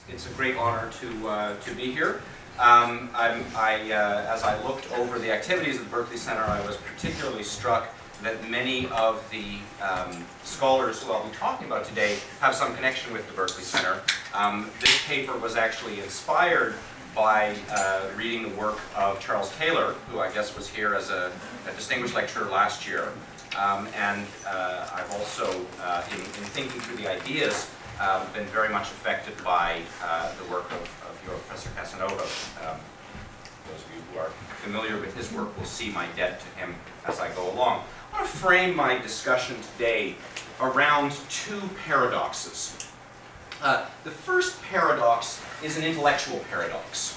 it's a great honor to be here. As I looked over the activities of the Berkley Center, I was particularly struck that many of the scholars who I'll be talking about today have some connection with the Berkley Center. This paper was actually inspired by reading the work of Charles Taylor, who I guess was here as a distinguished lecturer last year. I've also, in thinking through the ideas, been very much affected by the work of your Professor Casanova. Those of you who are familiar with his work will see my debt to him as I go along. I want to frame my discussion today around two paradoxes. The first paradox is an intellectual paradox,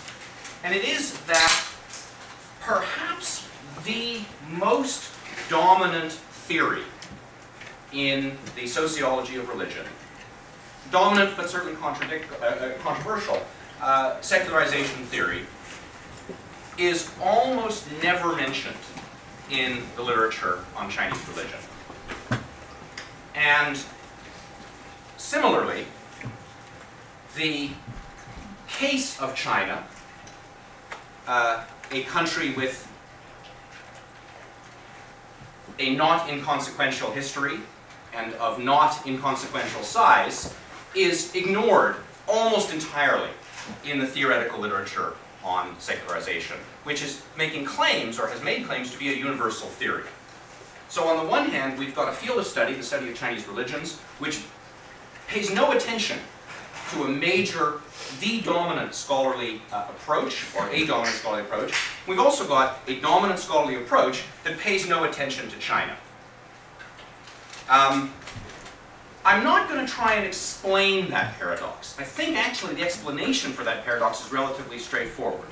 and it is that perhaps the most dominant theory in the sociology of religion, dominant but certainly controversial, secularization theory, is almost never mentioned in the literature on Chinese religion. And similarly, the case of China, a country with a not inconsequential history and of not inconsequential size, is ignored almost entirely in the theoretical literature on secularization, which is making claims, or has made claims, to be a universal theory. So on the one hand, we've got a field of study, the study of Chinese religions, which pays no attention to a major, the dominant scholarly approach, or a dominant scholarly approach. We've also got a dominant scholarly approach that pays no attention to China. I'm not going to try and explain that paradox. I think actually the explanation for that paradox is relatively straightforward.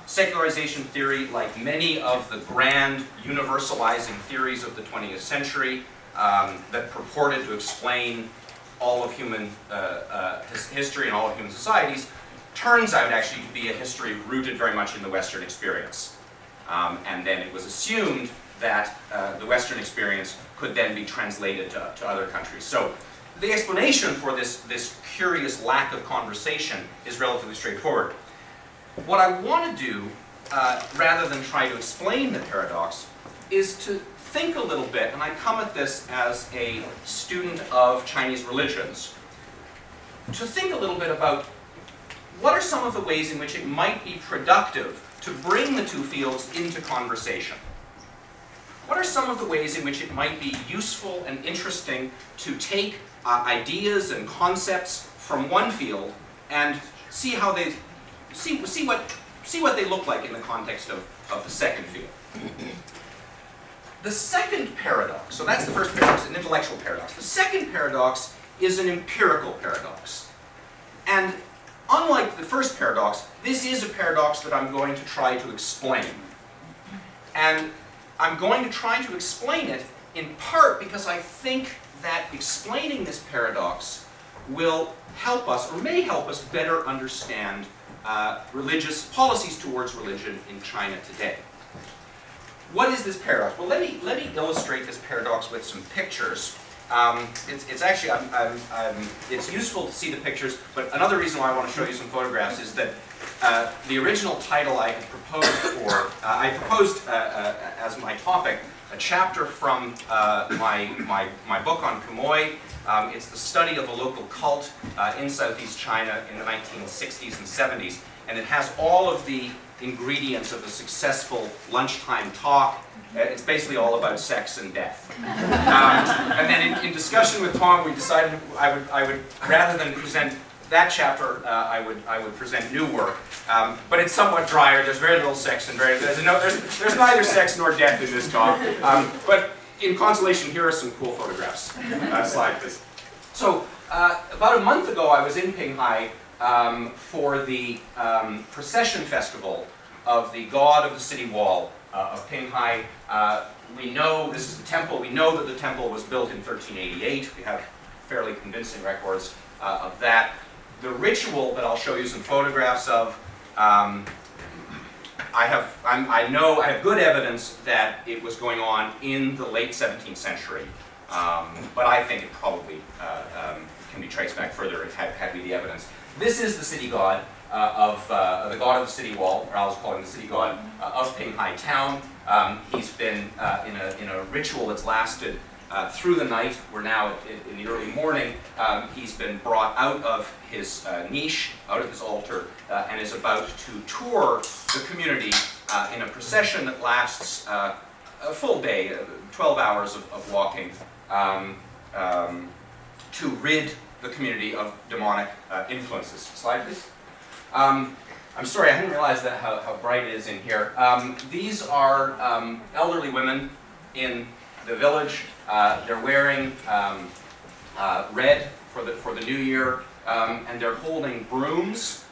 Secularization theory, like many of the grand universalizing theories of the 20th century that purported to explain all of human history and all of human societies, turns out actually to be a history rooted very much in the Western experience. And then it was assumed that the Western experience could then be translated to other countries. So the explanation for this curious lack of conversation is relatively straightforward. What I want to do, rather than try to explain the paradox, is to think a little bit, and I come at this as a student of Chinese religions, to think a little bit about what are some of the ways in which it might be productive to bring the two fields into conversation. What are some of the ways in which it might be useful and interesting to take ideas and concepts from one field and see how they see what they look like in the context of the second field. The second paradox, so that's the first paradox, an intellectual paradox. The second paradox is an empirical paradox. And unlike the first paradox, this is a paradox that I'm going to try to explain. And I'm going to try to explain it in part because I think that explaining this paradox will help us, or may help us, better understand religious policies towards religion in China today. What is this paradox? Well, let me illustrate this paradox with some pictures. It's actually, it's useful to see the pictures, but another reason why I want to show you some photographs is that the original title I had proposed for, I proposed as my topic a chapter from my book on Quemoy. It's the study of a local cult in Southeast China in the 1960s and 70s, and it has all of the ingredients of a successful lunchtime talk. It's basically all about sex and death. And then in discussion with Tom, we decided I would rather than present that chapter, I would present new work. But it's somewhat drier. There's very little sex and there's neither sex nor death in this talk. But in consolation, here are some cool photographs. Slide this. So about a month ago, I was in Pinghai for the procession festival of the god of the city wall of Pinghai. We know, this is the temple, we know that the temple was built in 1388. We have fairly convincing records of that. The ritual that I'll show you some photographs of, I have good evidence that it was going on in the late 17th century, but I think it probably can be traced back further had we the evidence. This is the city god of the god of the city wall, or I'll just call him the city god of Pinghai town. He's been in a ritual that's lasted through the night. We're now in the early morning. He's been brought out of his niche, out of his altar, and is about to tour the community in a procession that lasts a full day, 12 hours of walking, to rid the community of demonic influences. Slide, please. I'm sorry, I hadn't realized that how bright it is in here. These are elderly women in the village. They're wearing red for the new year, and they're holding brooms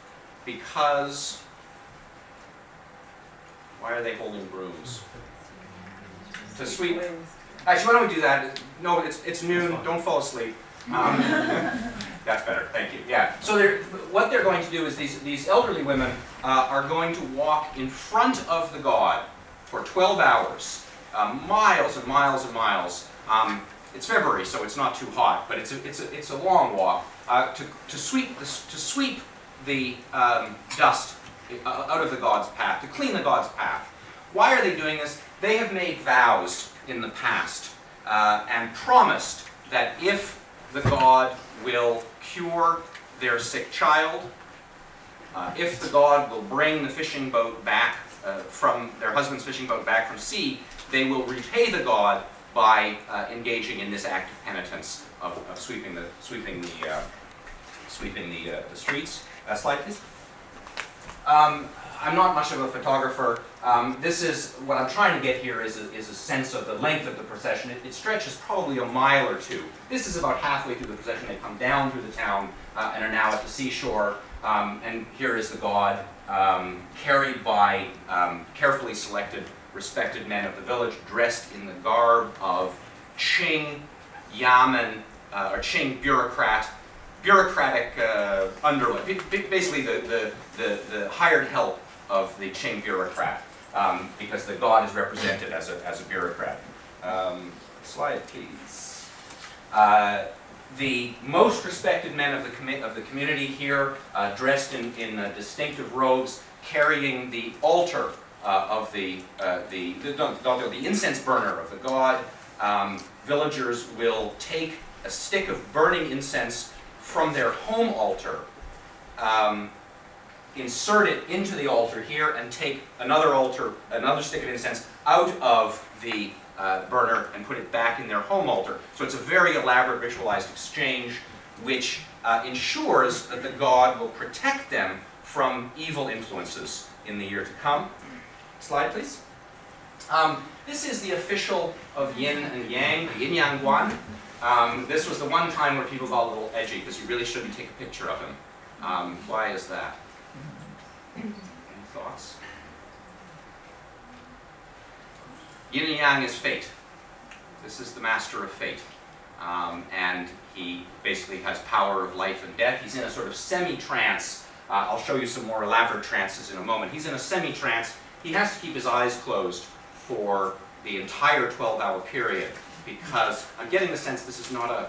because. Why are they holding brooms? To sweep. Actually, why don't we do that? No, it's noon. Don't fall asleep. That's better. Thank you. Yeah. So what they're going to do is these elderly women are going to walk in front of the god for 12 hours, miles and miles and miles. It's February, so it's not too hot, but it's a long walk to sweep the dust out of the god's path, to clean the god's path. Why are they doing this? They have made vows in the past and promised that if the god will cure their sick child, if the god will bring the fishing boat back from their husband's fishing boat back from sea, they will repay the god by engaging in this act of penitence of sweeping the streets. Slide, please. I'm not much of a photographer. This is what I'm trying to get here is a sense of the length of the procession. It stretches probably a mile or two. This is about halfway through the procession. They come down through the town and are now at the seashore. And here is the god carried by carefully selected, respected men of the village, dressed in the garb of Qing Yamen or Qing bureaucratic underling, basically the hired help of the Qing bureaucrat, because the god is represented as a bureaucrat. Slide, please. The most respected men of the community here, dressed in distinctive robes, carrying the altar of the incense burner of the god. Villagers will take a stick of burning incense from their home altar, insert it into the altar here, and take another stick of incense out of the burner and put it back in their home altar. So it's a very elaborate ritualized exchange which ensures that the god will protect them from evil influences in the year to come. Slide, please. This is the official of yin and yang, the yin yang guan. This was the one time where people got a little edgy because you really shouldn't take a picture of him. Why is that? Any thoughts? Yin and yang is fate. This is the master of fate. And he basically has power of life and death. He's in a sort of semi-trance. I'll show you some more elaborate trances in a moment. He's in a semi-trance. He has to keep his eyes closed for the entire 12-hour period, because I'm getting the sense this is not a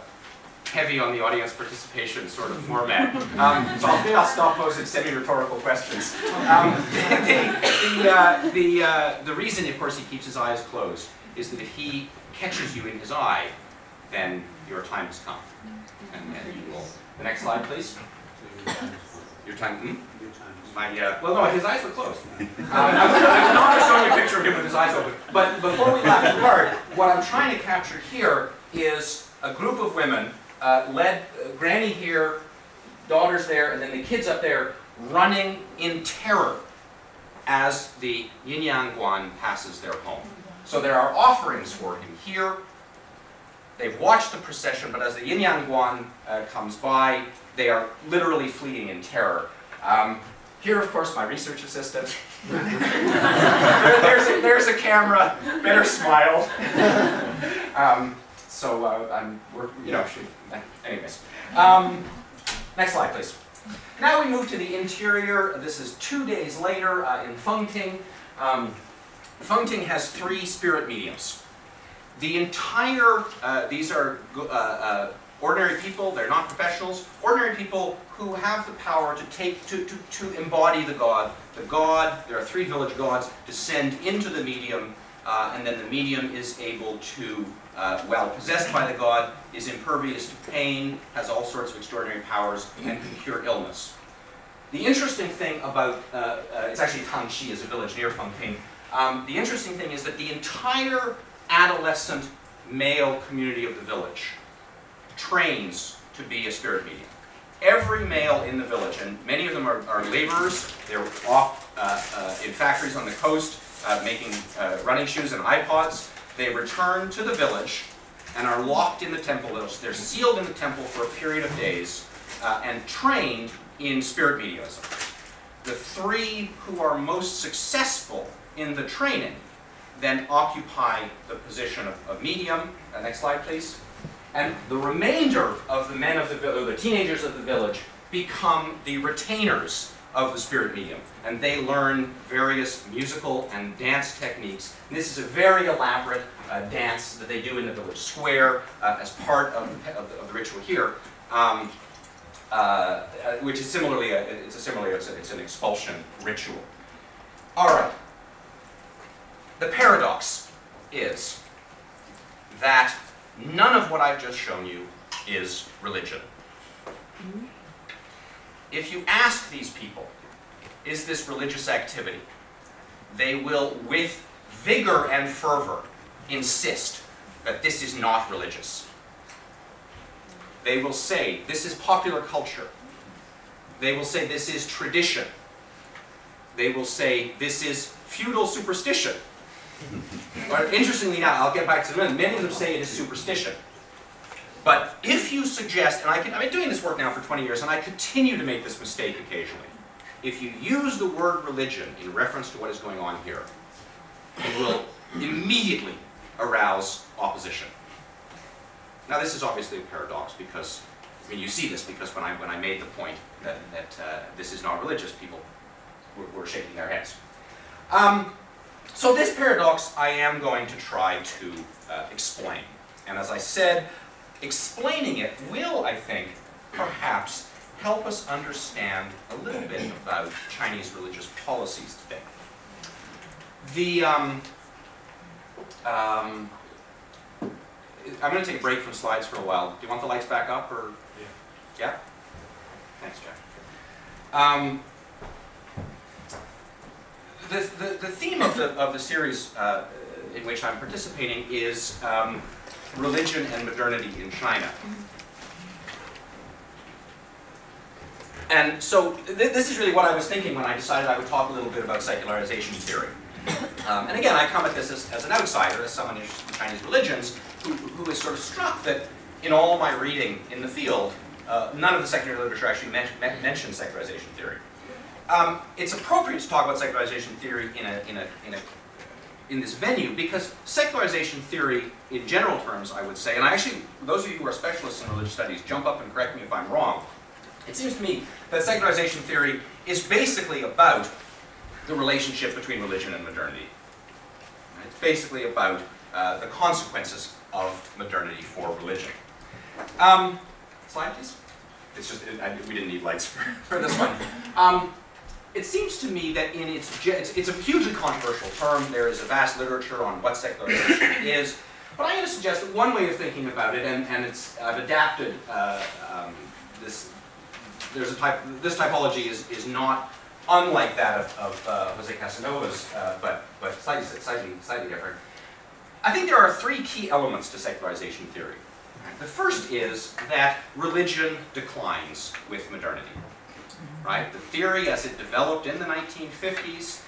heavy on the audience participation sort of format. So I'll stop posing semi-rhetorical questions. The reason, of course, he keeps his eyes closed is that if he catches you in his eye, then your time has come. And you will. The next slide, please. Your time. Well, no, his eyes were closed. I'm not showing a picture of him with his eyes open. But before we laugh too hard, what I'm trying to capture here is a group of women, led granny here, daughters there, and then the kids up there, running in terror as the yin yang guan passes their home. So there are offerings for him here. They've watched the procession, but as the yin yang guan comes by, they are literally fleeing in terror. Here, of course, my research assistant. there's a camera. Better smile. Anyways. Next slide, please. Now we move to the interior. This is 2 days later in Fengting. Fengting has 3 spirit mediums. The entire, these are Ordinary people, they're not professionals. Ordinary people who have the power to embody the god. The god, there are 3 village gods, descend into the medium, and then the medium is able to, while possessed by the god, is impervious to pain, has all sorts of extraordinary powers, and can cure illness. The interesting thing about, it's actually Tangxi is a village near Fengping. The interesting thing is that the entire adolescent male community of the village trains to be a spirit medium. Every male in the village, and many of them are laborers, they're off in factories on the coast making running shoes and iPods. They return to the village and are locked in the temple. They're sealed in the temple for a period of days and trained in spirit mediumism. The 3 who are most successful in the training then occupy the position of medium. Next slide, please. And the remainder of the men of the village, the teenagers of the village, become the retainers of the spirit medium. And they learn various musical and dance techniques. And this is a very elaborate dance that they do in the village square as part of the ritual here, which is similarly, it's an expulsion ritual. All right. The paradox is that none of what I've just shown you is religion. If you ask these people, is this religious activity, they will, with vigor and fervor, insist that this is not religious. They will say, this is popular culture. They will say, this is tradition. They will say, this is feudal superstition. But interestingly now, I'll get back to them, many of them say it is superstition. But if you suggest, and I've been doing this work now for 20 years, and I continue to make this mistake occasionally, if you use the word religion in reference to what is going on here, it will immediately arouse opposition. Now this is obviously a paradox because, I mean, you see this because when I made the point that this is not religious, people were shaking their heads. So this paradox I am going to try to explain. And as I said, explaining it will, I think, perhaps help us understand a little bit about Chinese religious policies today. I'm going to take a break from slides for a while. Do you want the lights back up, or? Yeah? Thanks, Jack. The theme of the series in which I'm participating is religion and modernity in China. And so this is really what I was thinking when I decided I would talk a little bit about secularization theory. And again, I come at this as an outsider, as someone interested in Chinese religions, who is sort of struck that in all my reading in the field, none of the secular literature actually mentions secularization theory. It's appropriate to talk about secularization theory in this venue because secularization theory, in general terms, I would say, and I actually, those of you who are specialists in religious studies, jump up and correct me if I'm wrong. It seems to me that secularization theory is basically about the relationship between religion and modernity. It's basically about the consequences of modernity for religion. Slide, please. It's just, we didn't need lights for this one. It seems to me that in it's a hugely controversial term. There is a vast literature on what secularization is. But I'm going to suggest that one way of thinking about it, and I've adapted this. This typology is not unlike that of Jose Casanova's, but slightly different. I think there are 3 key elements to secularization theory. The first is that religion declines with modernity. Right? The theory as it developed in the 1950s,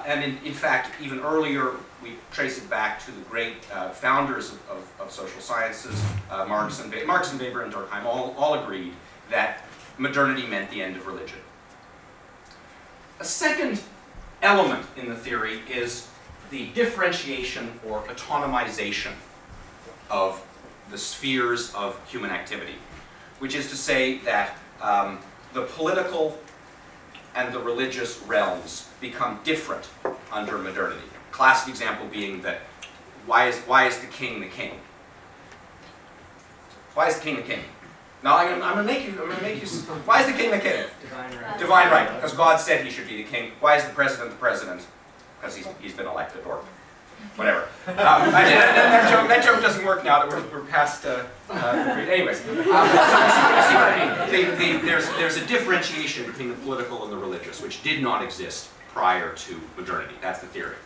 and in fact, even earlier, we trace it back to the great founders of social sciences, Marx and Weber and Durkheim all agreed that modernity meant the end of religion. A second element in the theory is the differentiation or autonomization of the spheres of human activity, which is to say that the political and the religious realms become different under modernity. Classic example being that why is the king the king? Why is the king the king? No, I'm going to make you. Why is the king the king? Divine right. Divine right, because God said he should be the king. Why is the president the president? Because he's been elected, or whatever. That joke doesn't work now that we're past. Anyways, so you see what I mean. There's a differentiation between the political and the religious, which did not exist prior to modernity. That's the theory.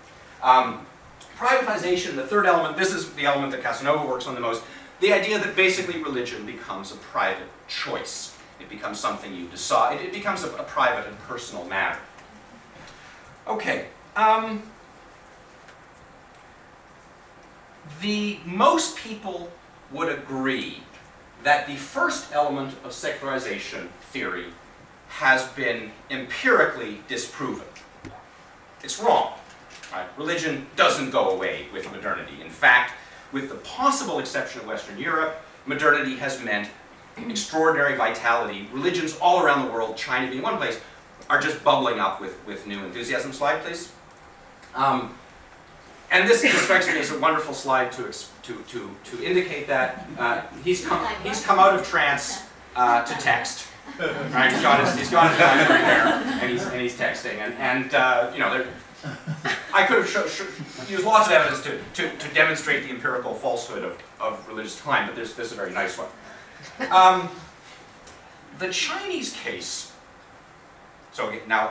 Privatization, the third element. This is the element that Casanova works on the most. The idea that basically religion becomes a private choice. It becomes something you decide. It becomes a private and personal matter. Okay. Most people would agree that the first element of secularization theory has been empirically disproven. It's wrong. Right? Religion doesn't go away with modernity. In fact, with the possible exception of Western Europe, modernity has meant extraordinary vitality. Religions all around the world, China being one place, are just bubbling up with new enthusiasm. Slide, please. And this strikes me as a wonderful slide to indicate that he's come out of trance to text. Right? He's got his BlackBerry there, and he's texting, and you know, I could have used lots of evidence to demonstrate the empirical falsehood of religious time, but this is a very nice one. The Chinese case. So now,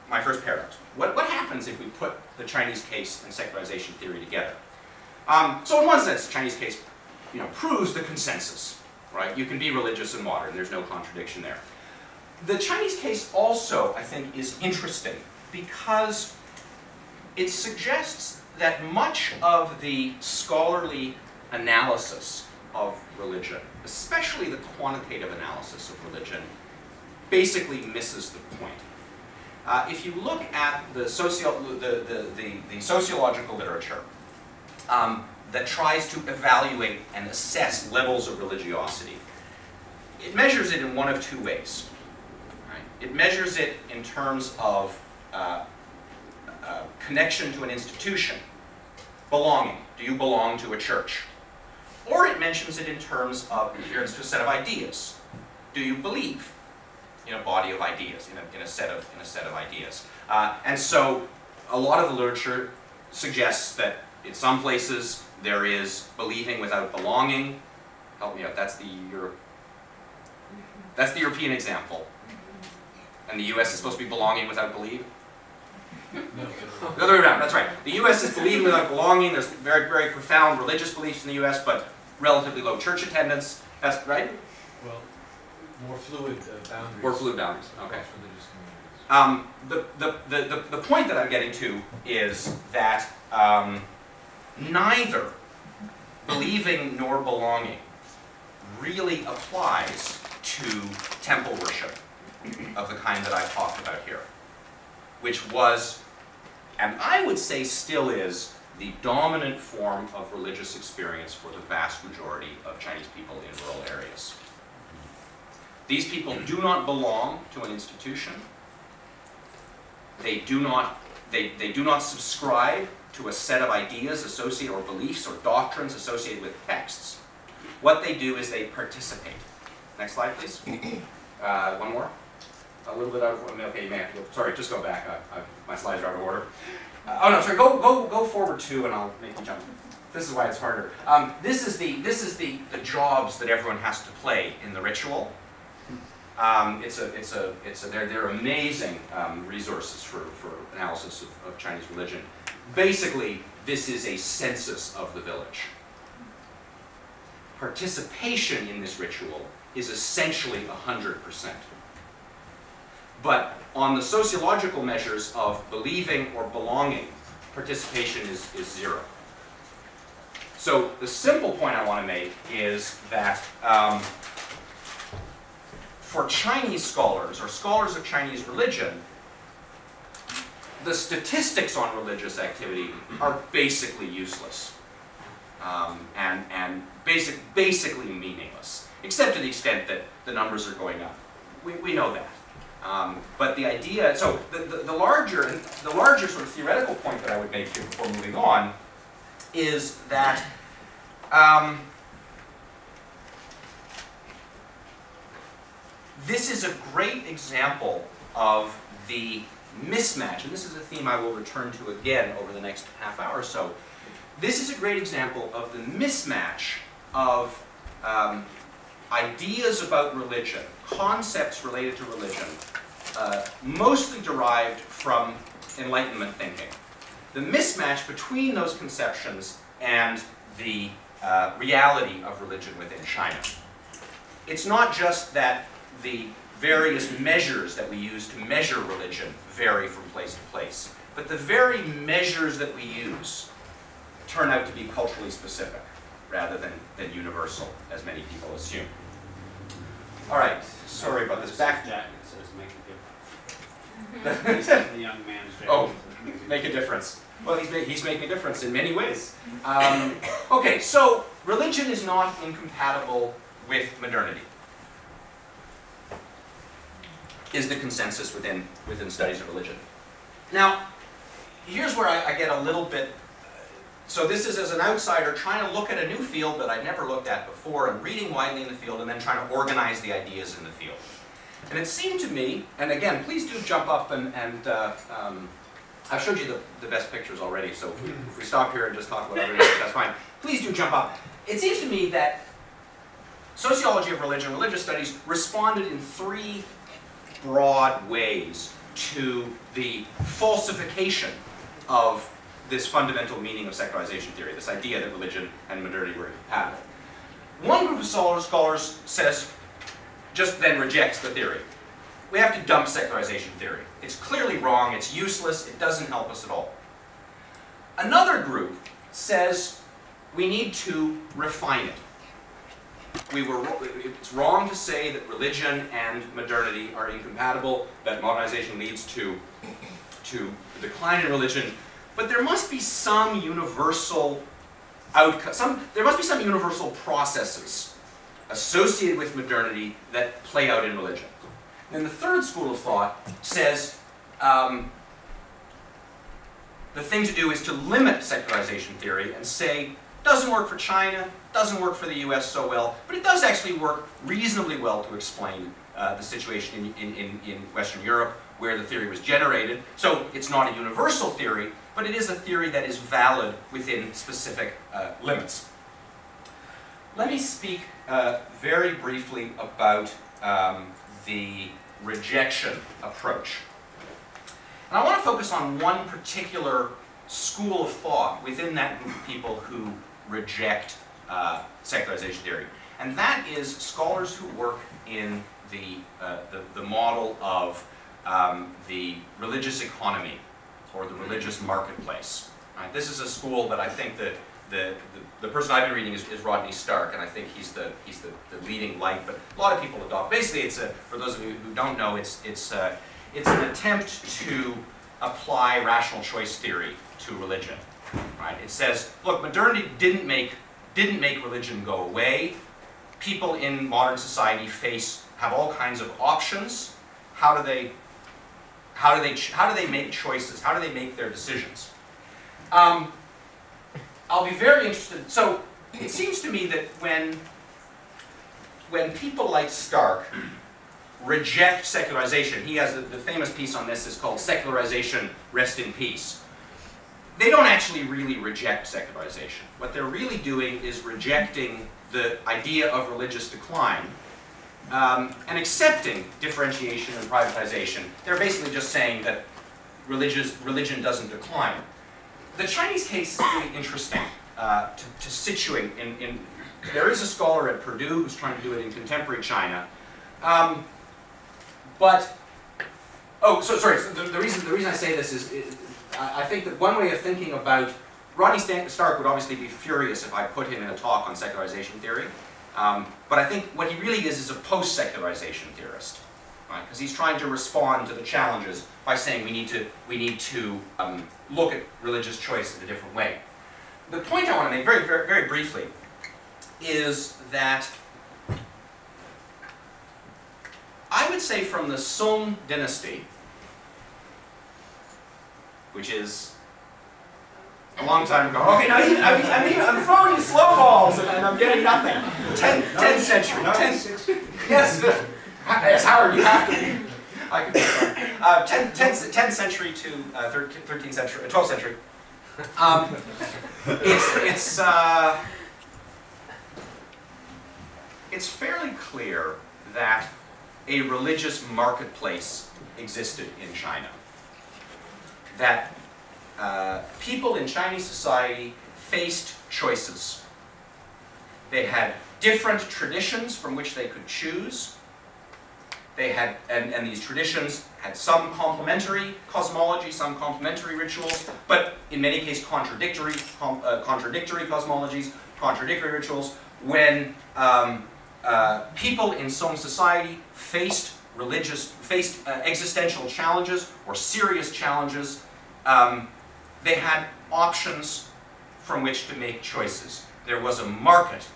my first paradox. What happens if we put the Chinese case and secularization theory together? So in one sense, the Chinese case, proves the consensus, right? You can be religious and modern. There's no contradiction there. The Chinese case also, I think, is interesting because it suggests that much of the scholarly analysis of religion, especially the quantitative analysis of religion, basically misses the point. If you look at the sociological literature that tries to evaluate and assess levels of religiosity, it measures it in one of two ways. Right? It measures it in terms of connection to an institution, belonging. Do you belong to a church? Or it mentions it in terms of adherence to a set of ideas. Do you believe in a body of ideas, in a set of ideas? And so a lot of the literature suggests that in some places there is believing without belonging. Help me out, that's the European example. And the US is supposed to be belonging without belief? The other way around, that's right. The US is believing without belonging. There's very, very profound religious beliefs in the US, but relatively low church attendance. That's right? Well, more fluid boundaries. More fluid boundaries, okay. Across religious communities. The point that I'm getting to is that neither believing nor belonging really applies to temple worship of the kind that I've talked about here, which was, and I would say still is, the dominant form of religious experience for the vast majority of Chinese people in rural areas. These people do not belong to an institution. They do not subscribe to a set of ideas associated, or beliefs, or doctrines associated with texts. What they do is they participate. Next slide, please. One more. A little bit out of, okay, man, sorry, just go back. My slides are out of order. Oh no, sorry, go forward two and I'll make you jump. This is why it's harder. This is the jobs that everyone has to play in the ritual. They're amazing resources for analysis of Chinese religion. Basically, this is a census of the village. Participation in this ritual is essentially 100%. But on the sociological measures of believing or belonging, participation is zero. So the simple point I want to make is that for Chinese scholars, or scholars of Chinese religion, the statistics on religious activity are basically useless and basically meaningless, except to the extent that the numbers are going up. We know that. But the idea, so the larger sort of theoretical point that I would make here before moving on is that this is a great example of the mismatch, and this is a theme I will return to again over the next half hour or so. This is a great example of the mismatch of ideas about religion, concepts related to religion, mostly derived from Enlightenment thinking. The mismatch between those conceptions and the reality of religion within China. It's not just that the various measures that we use to measure religion vary from place to place, but the very measures that we use turn out to be culturally specific rather than universal, as many people assume. All right, sorry about this. Back jacket says make a difference. The young man's jacket. Oh, make a difference. Well, he's making a difference in many ways. Okay, so religion is not incompatible with modernity, is the consensus within studies of religion. Now, here's where I get a little bit, so this is as an outsider trying to look at a new field that I'd never looked at before and reading widely in the field and then trying to organize the ideas in the field. And it seemed to me, and again, please do jump up and I've showed you the best pictures already, so if we stop here and just talk about everything, that's fine. Please do jump up. It seems to me that sociology of religion, religious studies, responded in three broad ways to the falsification of this fundamental meaning of secularization theory, this idea that religion and modernity were incompatible. One group of scholars says, just then rejects the theory. We have to dump secularization theory. It's clearly wrong, it's useless, it doesn't help us at all. Another group says we need to refine it. It's wrong to say that religion and modernity are incompatible, that modernization leads to the decline in religion, but there must be some universal outcome, there must be some universal processes associated with modernity that play out in religion. And the third school of thought says the thing to do is to limit secularization theory and say, doesn't work for China, doesn't work for the US so well, but it does actually work reasonably well to explain the situation in Western Europe where the theory was generated. So it's not a universal theory, but it is a theory that is valid within specific limits. Let me speak very briefly about the rejection approach. And I want to focus on one particular school of thought within that group of people who reject secularization theory. And that is scholars who work in the model of the religious economy or the religious marketplace. Right? This is a school that I think that the person I've been reading is Rodney Stark, and I think he's the leading light, but a lot of people adopt. Basically, it's for those of you who don't know, it's an attempt to apply rational choice theory to religion. Right? It says, look, modernity didn't make religion go away. People in modern society have all kinds of options. How do they make choices? How do they make their decisions? I'll be very interested. So it seems to me that when people like Stark reject secularization, he has the famous piece on this is called Secularization, Rest in Peace. They don't actually really reject secularization. What they're really doing is rejecting the idea of religious decline and accepting differentiation and privatization. They're basically just saying that religion doesn't decline. The Chinese case is really interesting to situate in. There is a scholar at Purdue who's trying to do it in contemporary China. The reason I say this is I think that one way of thinking about Rodney Stark would obviously be furious if I put him in a talk on secularization theory. But I think what he really is a post-secularization theorist, right? Because he's trying to respond to the challenges by saying we need to look at religious choice in a different way. The point I want to make very, very, very briefly is that I would say from the Song dynasty, which is a long time ago. Okay, now I'm throwing you slow balls and I'm getting nothing. 10th century. Yes. Yes, Howard, you have to be. I could be fun. 10th century to 13th century, 12th century. It's fairly clear that a religious marketplace existed in China. That people in Chinese society faced choices. They had different traditions from which they could choose. They had, and these traditions had some complementary cosmology, some complementary rituals, but in many cases contradictory cosmologies, contradictory rituals. When people in some society faced existential challenges or serious challenges, they had options from which to make choices. There was a market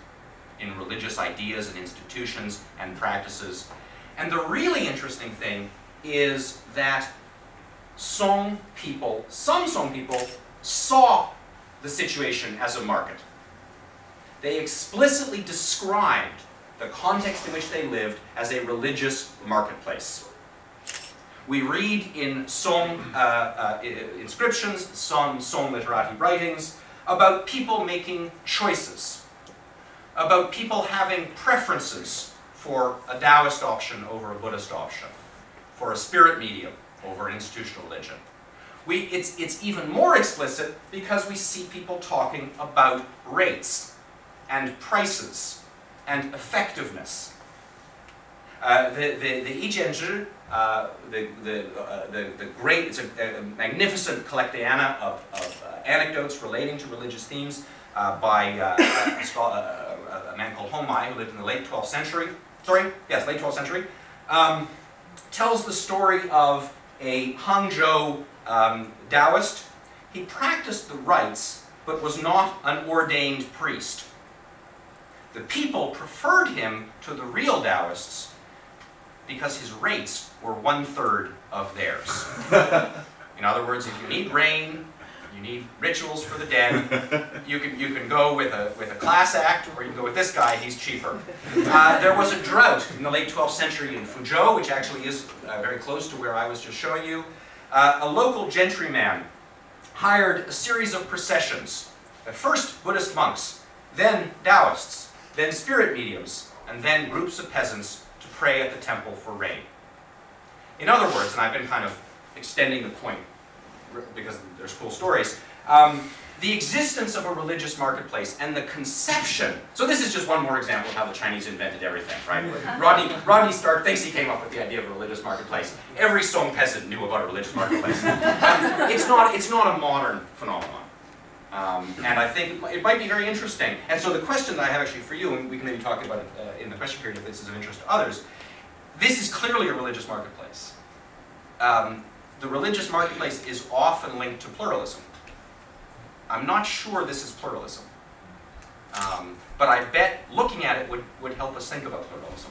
in religious ideas and institutions and practices. And the really interesting thing is that some people saw the situation as a market. They explicitly described the context in which they lived as a religious marketplace. We read in some inscriptions, some literati writings, about people making choices, about people having preferences for a Taoist option over a Buddhist option, for a spirit medium over an institutional religion. It's even more explicit because we see people talking about rates and prices and effectiveness. The Yijianzhi, the great, it's a magnificent collectiana of anecdotes relating to religious themes by a man called Szonyi, who lived in the late 12th century. Late 12th century. Tells the story of a Hangzhou Taoist. He practiced the rites, but was not an ordained priest. The people preferred him to the real Taoists because his rates were 1/3 of theirs. In other words, if you need rain, you need rituals for the dead, you can go with a class act, or you can go with this guy, he's cheaper. There was a drought in the late 12th century in Fuzhou, which actually is very close to where I was just showing you. A local gentryman hired a series of processions. At first Buddhist monks, then Taoists, then spirit mediums, and then groups of peasants to pray at the temple for rain. In other words, and I've been kind of extending the point because there's cool stories, the existence of a religious marketplace and the conception, so this is just one more example of how the Chinese invented everything, right? Rodney Stark thinks he came up with the idea of a religious marketplace. Every Song peasant knew about a religious marketplace. It's not a modern phenomenon. And I think it might be very interesting. And so the question that I have actually for you, and we can maybe talk about it in the question period if this is of interest to others, this is clearly a religious marketplace. The religious marketplace is often linked to pluralism. I'm not sure this is pluralism. But I bet looking at it would help us think about pluralism.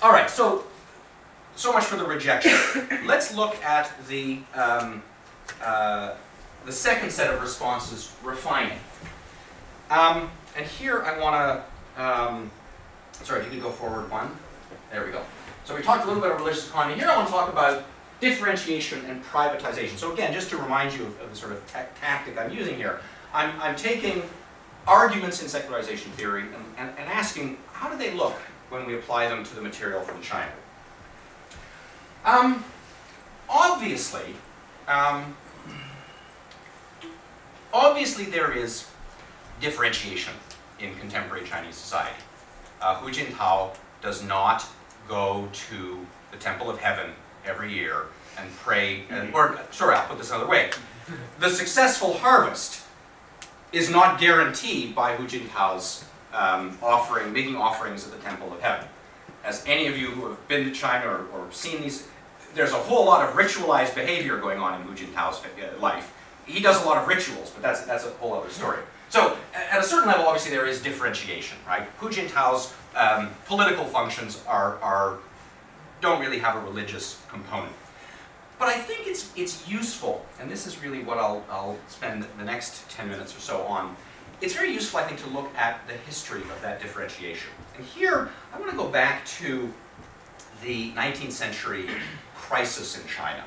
All right, so much for the rejection. Let's look at the second set of responses, refining. And here I want to, sorry, if you could go forward one. There we go. So we talked a little bit about religious economy. Here I want to talk about differentiation and privatization. So again, just to remind you of the sort of tactic I'm using here, I'm taking arguments in secularization theory and asking, how do they look when we apply them to the material from China? Obviously there is differentiation in contemporary Chinese society. Hu Jintao does not go to the Temple of Heaven every year and pray, sorry, I'll put this another way. The successful harvest is not guaranteed by Hu Jintao's making offerings at the Temple of Heaven. As any of you who have been to China or seen these, there's a whole lot of ritualized behavior going on in Hu Jintao's life. He does a lot of rituals, but that's a whole other story. So, at a certain level, obviously there is differentiation, right? Hu Jintao's political functions don't really have a religious component. But I think it's useful, and this is really what I'll spend the next 10 minutes or so on. It's very useful, I think, to look at the history of that differentiation And here, I want to go back to the 19th century crisis in China,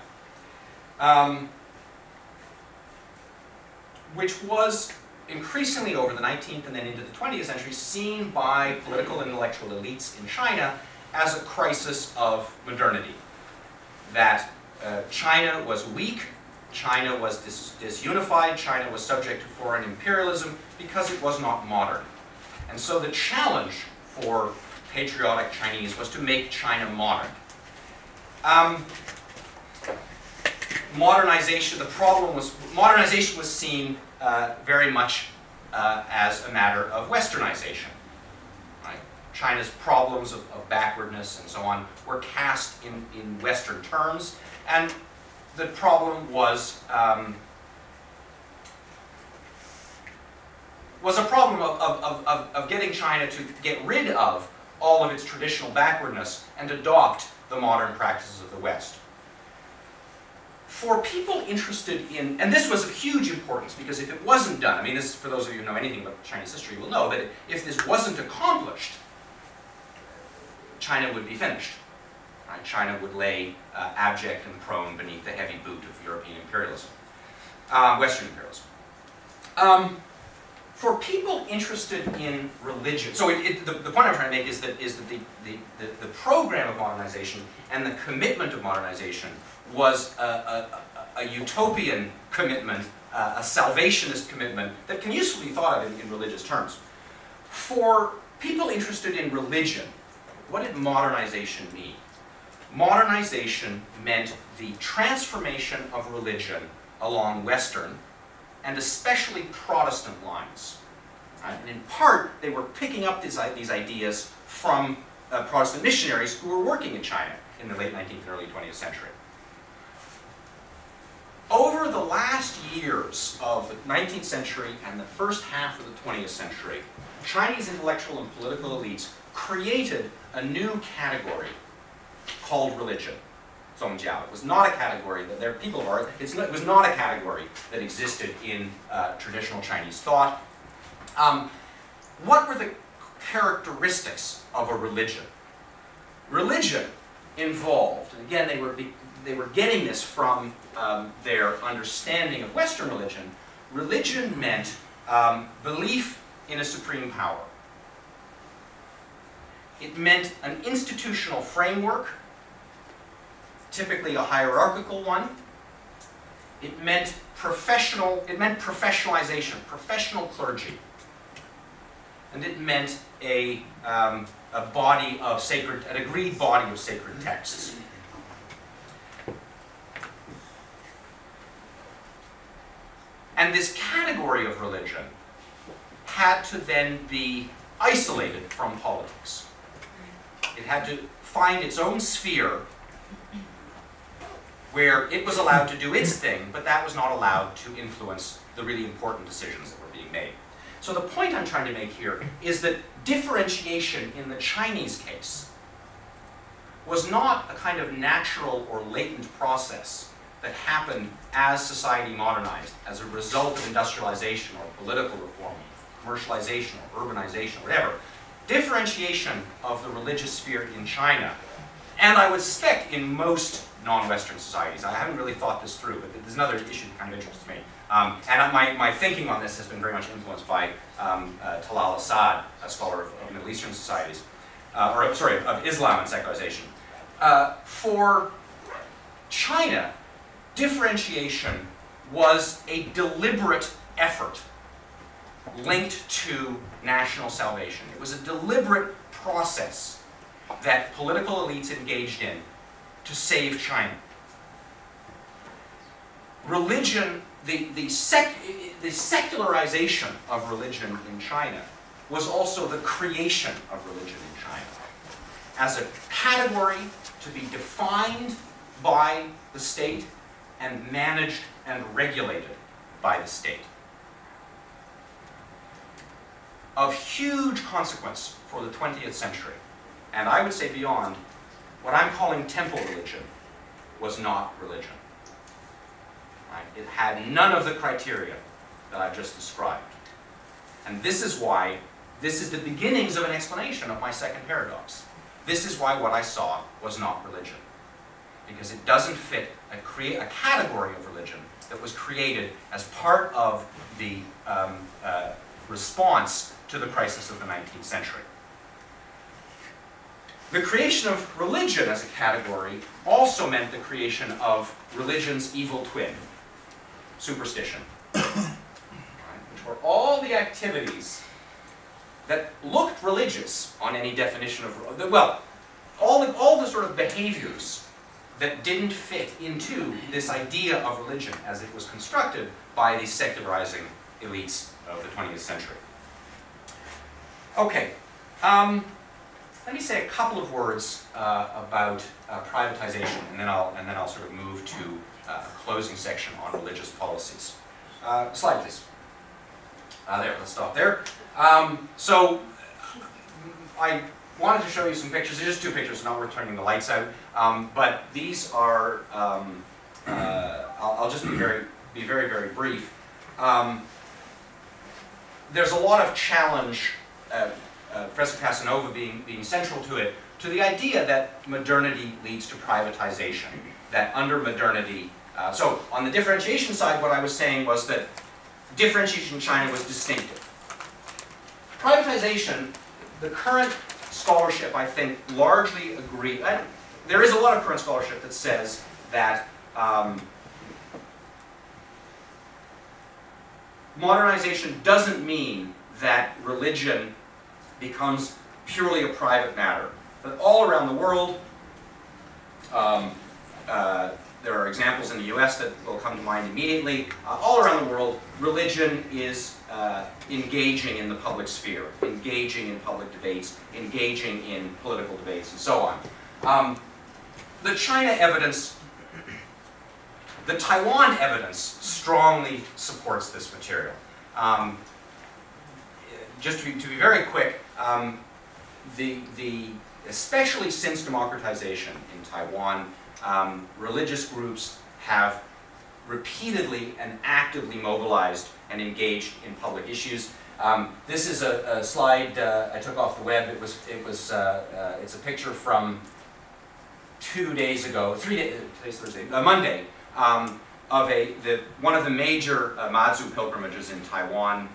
which was increasingly over the 19th and then into the 20th century seen by political and intellectual elites in China as a crisis of modernity. That China was weak, China was disunified, China was subject to foreign imperialism because it was not modern. And so the challenge for patriotic Chinese was to make China modern. Modernization, the problem was, modernization was seen very much as a matter of westernization. Right? China's problems of backwardness and so on were cast in Western terms, and the problem was a problem of getting China to get rid of all of its traditional backwardness and adopt the modern practices of the West. For people interested in, and this was of huge importance because if it wasn't done, I mean this, for those of you who know anything about Chinese history will know that if this wasn't accomplished, China would be finished. Right? China would lay abject and prone beneath the heavy boot of European imperialism, Western imperialism. For people interested in religion, so the point I'm trying to make is that the program of modernization and the commitment of modernization was a utopian commitment, a salvationist commitment that can usefully be thought of in religious terms. For people interested in religion, what did modernization mean? Modernization meant the transformation of religion along Western and especially Protestant lines. And in part, they were picking up these ideas from Protestant missionaries who were working in China in the late 19th and early 20th century. Over the last years of the 19th century and the first half of the 20th century, Chinese intellectual and political elites created a new category called religion. Zongjiao. It was not a category that there people are. It was not a category that existed in traditional Chinese thought. What were the characteristics of a religion? Religion involved, and again they were getting this from their understanding of Western religion. Religion meant belief in a supreme power. It meant an institutional framework, typically a hierarchical one. It meant professionalization, professional clergy. And it meant an agreed body of sacred texts. And this category of religion had to then be isolated from politics. It had to find its own sphere where it was allowed to do its thing, but that was not allowed to influence the really important decisions that were being made. So the point I'm trying to make here is that differentiation in the Chinese case was not a kind of natural or latent process that happened as society modernized as a result of industrialization or political reform, commercialization or urbanization or whatever. Differentiation of the religious sphere in China, and I would suspect in most non-Western societies. I haven't really thought this through, but there's another issue that kind of interests me. And my thinking on this has been very much influenced by Talal Asad, a scholar of Middle Eastern societies, of Islam and secularization. For China, differentiation was a deliberate effort linked to national salvation. It was a deliberate process that political elites engaged in to save China. Religion, the secularization of religion in China was also the creation of religion in China as a category to be defined by the state and managed and regulated by the state. Of huge consequence for the 20th century, and I would say beyond, what I'm calling temple religion was not religion. Right? It had none of the criteria that I've just described. And this is why This is the beginnings of an explanation of my second paradox. This is why what I saw was not religion. Because it doesn't fit a category of religion that was created as part of the response to the crisis of the 19th century. The creation of religion as a category also meant the creation of religion's evil twin, superstition, which were all the activities that looked religious on any definition of, well, all the sort of behaviors that didn't fit into this idea of religion as it was constructed by the secularizing elites of the 20th century. Okay, let me say a couple of words about privatization, and then I'll sort of move to a closing section on religious policies. Slide, please. There, let's stop there. So I wanted to show you some pictures. They're just two pictures, not worth turning the lights out. But these are, I'll just be very brief. There's a lot of challenge, Professor Casanova being central to it, to the idea that modernity leads to privatization, that under modernity, so on the differentiation side, what I was saying was that differentiation in China was distinctive. Privatization, the current scholarship, I think, largely agree. There is a lot of current scholarship that says that modernization doesn't mean that religion becomes purely a private matter. But all around the world, there are examples in the US that will come to mind immediately. All around the world, religion is engaging in the public sphere, engaging in public debates, engaging in political debates, and so on. The China evidence, the Taiwan evidence strongly supports this material. Just to be very quick, especially since democratization in Taiwan, religious groups have repeatedly and actively mobilized and engaged in public issues. This is a slide I took off the web. It's a picture from 2 days ago, today's Thursday, Monday, of one of the major Mazu pilgrimages in Taiwan.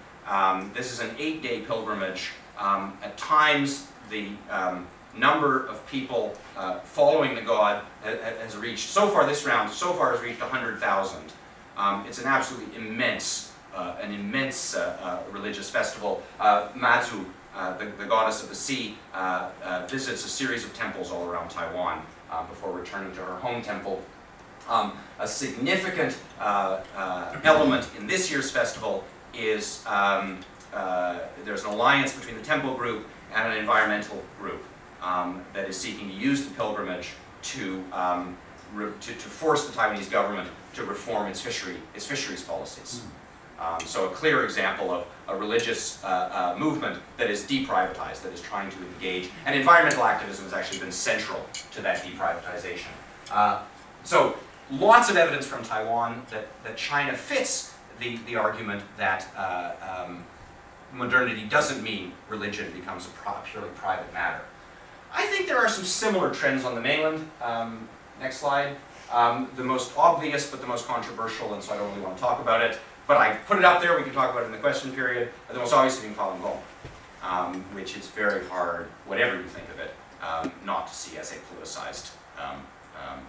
This is an 8-day pilgrimage. At times, the number of people following the god has reached, so far this round, has reached 100,000. It's an absolutely immense religious festival. Mazu, the goddess of the sea, visits a series of temples all around Taiwan before returning to her home temple. A significant element in this year's festival is there's an alliance between the temple group and an environmental group that is seeking to use the pilgrimage to force the Taiwanese government to reform its fisheries policies. So a clear example of a religious movement that is deprivatized, that is trying to engage, and environmental activism has actually been central to that deprivatization. So lots of evidence from Taiwan that China fits the argument that modernity doesn't mean religion becomes a purely private matter. I think there are some similar trends on the mainland. Next slide. The most obvious but the most controversial, and so I don't really want to talk about it, but I put it up there, we can talk about it in the question period. The most obvious being Falun Gong, which is very hard, whatever you think of it, not to see as a politicized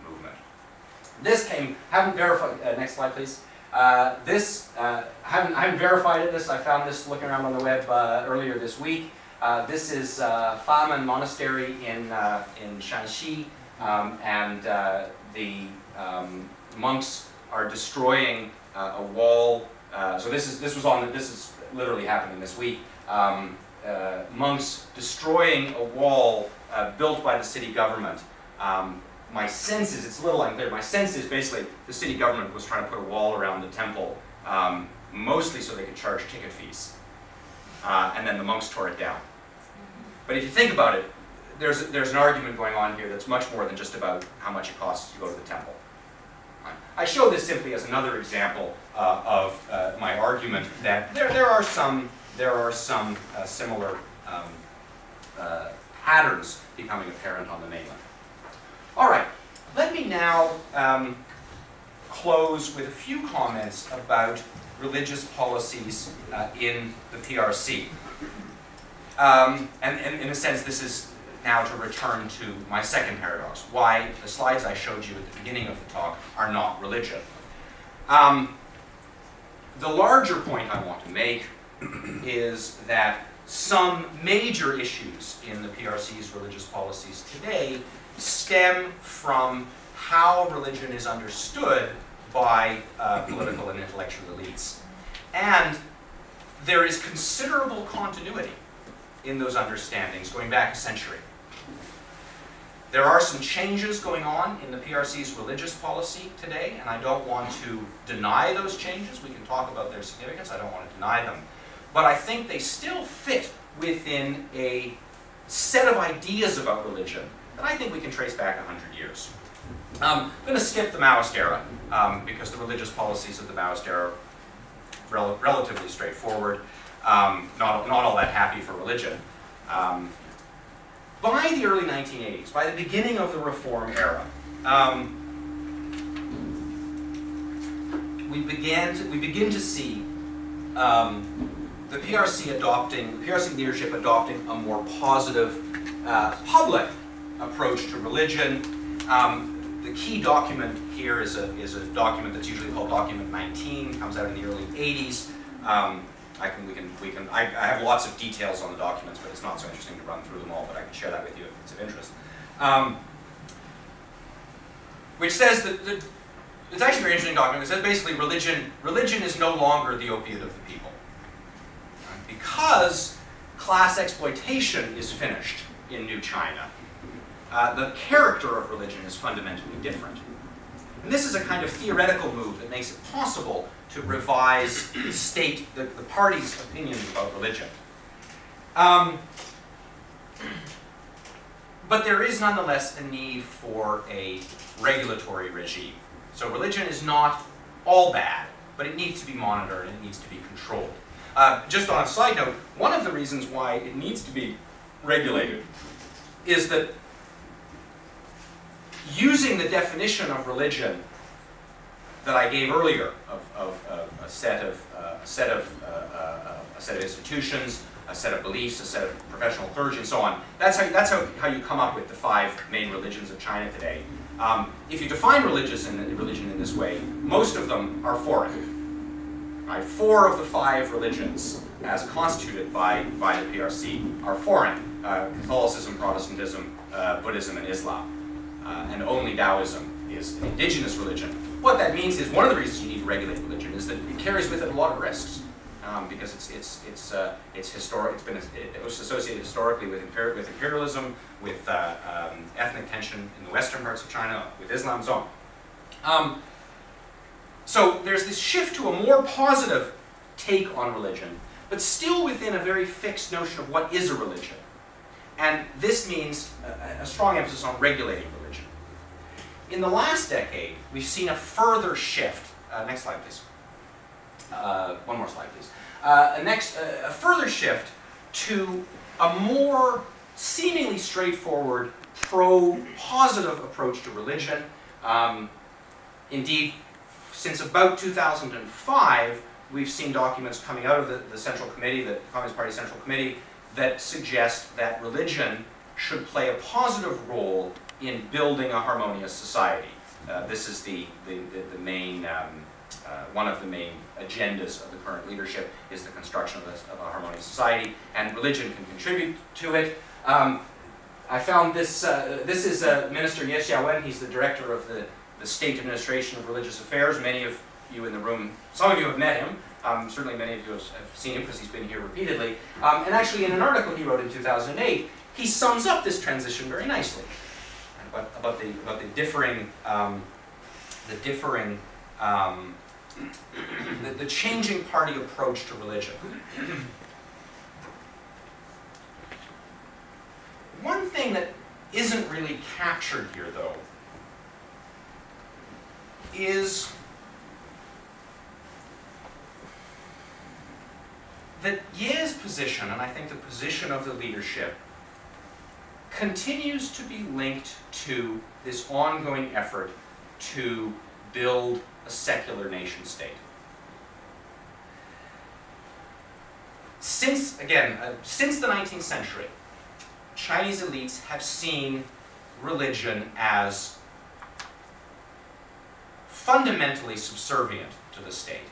movement. This haven't verified, next slide please. I haven't verified it, I found this looking around on the web earlier this week. This is Famen Monastery in Shanxi, and the monks are destroying a wall. So this is literally happening this week. Monks destroying a wall built by the city government. My sense is, it's a little unclear, my sense is basically the city government was trying to put a wall around the temple, mostly so they could charge ticket fees. And then the monks tore it down. But if you think about it, there's an argument going on here that's much more than just about how much it costs to go to the temple. I show this simply as another example of my argument that there are some there are some similar patterns becoming apparent on the mainland. All right, let me now close with a few comments about religious policies in the PRC. And in a sense, this is now to return to my second paradox, why the slides I showed you at the beginning of the talk are not religion. The larger point I want to make is that some major issues in the PRC's religious policies today stem from how religion is understood by political and intellectual elites. And there is considerable continuity in those understandings going back a century. There are some changes going on in the PRC's religious policy today, and I don't want to deny those changes. We can talk about their significance. I don't want to deny them. But I think they still fit within a set of ideas about religion that I think we can trace back 100 years. I'm going to skip the Maoist era because the religious policies of the Maoist era are relatively straightforward, not all that happy for religion. By the early 1980s, by the beginning of the Reform era, we begin to see the PRC leadership adopting a more positive public approach to religion. The key document here is a document that's usually called Document 19. Comes out in the early 80s. I have lots of details on the documents, but it's not so interesting to run through them all, but I can share that with you if it's of interest. Which says that, it's actually a very interesting document. It says basically religion is no longer the opiate of the people. Because class exploitation is finished in New China, the character of religion is fundamentally different. And this is a kind of theoretical move that makes it possible to revise the state, the party's opinions about religion. But there is nonetheless a need for a regulatory regime. So religion is not all bad, but it needs to be monitored and it needs to be controlled. Just on a side note, one of the reasons why it needs to be regulated is that using the definition of religion that I gave earlier of a set of institutions, a set of beliefs, a set of professional clergy, and so on. That's how you come up with the 5 main religions of China today. If you define religion in this way, most of them are foreign. Right? 4 of the 5 religions, as constituted by the PRC, are foreign: Catholicism, Protestantism, Buddhism, and Islam. And only Taoism is an indigenous religion. What that means is, one of the reasons you need to regulate religion is that it carries with it a lot of risks, because it's historic. It was associated historically with imperialism, with ethnic tension in the western parts of China, with Islam, so on. So there's this shift to a more positive take on religion, but still within a very fixed notion of what is a religion. And this means a strong emphasis on regulating religion. In the last decade, we've seen a further shift. Next slide, please. One more slide, please. A further shift to a more seemingly straightforward, pro-positive approach to religion. Indeed, since about 2005, we've seen documents coming out of the Central Committee, the Communist Party Central Committee, that suggest that religion should play a positive role in building a harmonious society. This is the main, one of the main agendas of the current leadership is the construction of a harmonious society, and religion can contribute to it. I found this, this is Minister Ye Xiaowen. He's the director of the State Administration of Religious Affairs. Many of you in the room, some of you have met him. Certainly many of you have seen him because he's been here repeatedly. And actually in an article he wrote in 2008, he sums up this transition very nicely. About the differing, the changing party approach to religion. One thing that isn't really captured here, though, is that Ye's position, and I think the position of the leadership, continues to be linked to this ongoing effort to build a secular nation state. Since the 19th century, Chinese elites have seen religion as fundamentally subservient to the state,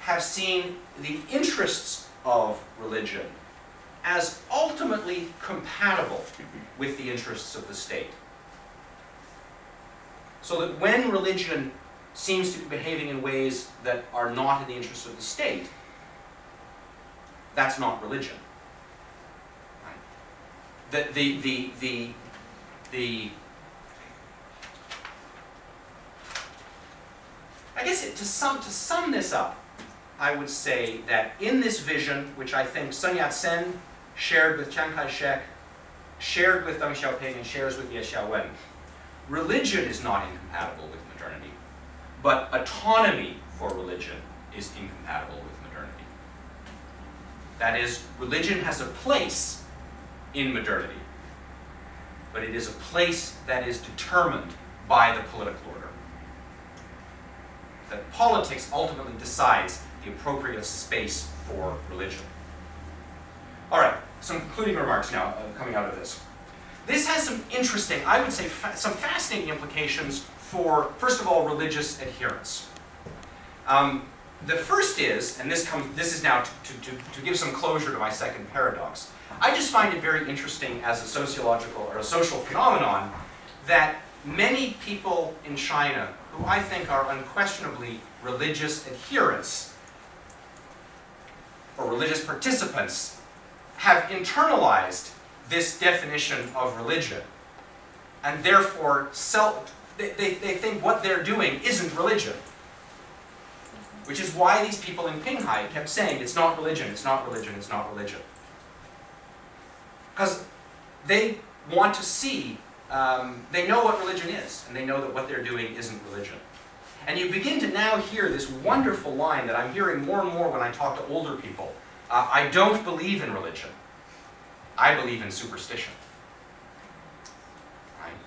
have seen the interests of religion as ultimately compatible with the interests of the state. So that when religion seems to be behaving in ways that are not in the interests of the state, that's not religion. Right? I guess to sum this up, I would say that in this vision, which I think Sun Yat-sen shared with Chiang Kai-shek, shared with Deng Xiaoping, and shares with Ye Xiaowen, religion is not incompatible with modernity, but autonomy for religion is incompatible with modernity. That is, religion has a place in modernity, but it is a place that is determined by the political order. That politics ultimately decides the appropriate space for religion. All right, some concluding remarks now coming out of this. This has some interesting, I would say, some fascinating implications for, first of all, religious adherence. The first is, and this is now to give some closure to my second paradox. I just find it very interesting as a sociological or a social phenomenon that many people in China, who I think are unquestionably religious adherents or religious participants, have internalized this definition of religion, and therefore they think what they're doing isn't religion. Which is why these people in Qinghai kept saying, it's not religion, it's not religion, it's not religion. Because they want to see, they know what religion is, and they know that what they're doing isn't religion. And you begin to now hear this wonderful line that I'm hearing more and more when I talk to older people. I don't believe in religion. I believe in superstition. Right?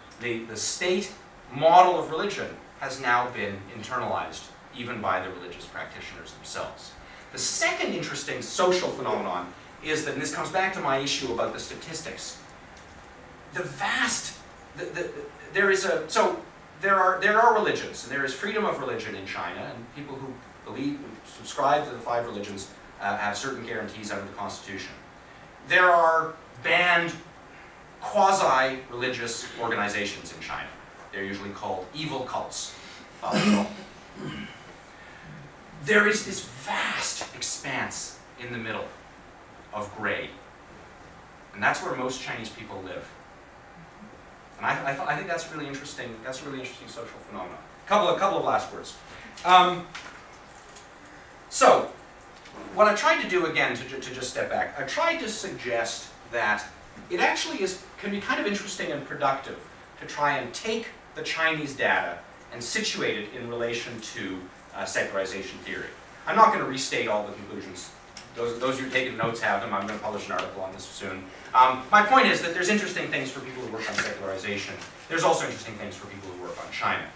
The state model of religion has now been internalized, even by the religious practitioners themselves. The second interesting social phenomenon is that, and this comes back to my issue about the statistics, there are religions, and there is freedom of religion in China, and people who subscribe to the 5 religions have certain guarantees under the Constitution. There are banned quasi-religious organizations in China. They're usually called evil cults. There is this vast expanse in the middle of gray. And that's where most Chinese people live. And I think that's really interesting. That's a really interesting social phenomenon. Couple of last words. So, what I tried to do again, to just step back, I tried to suggest that it actually can be kind of interesting and productive to try and take the Chinese data and situate it in relation to secularization theory. I'm not going to restate all the conclusions. Those of you who are taking notes have them. I'm going to publish an article on this soon. My point is that there's interesting things for people who work on secularization. There's also interesting things for people who work on China.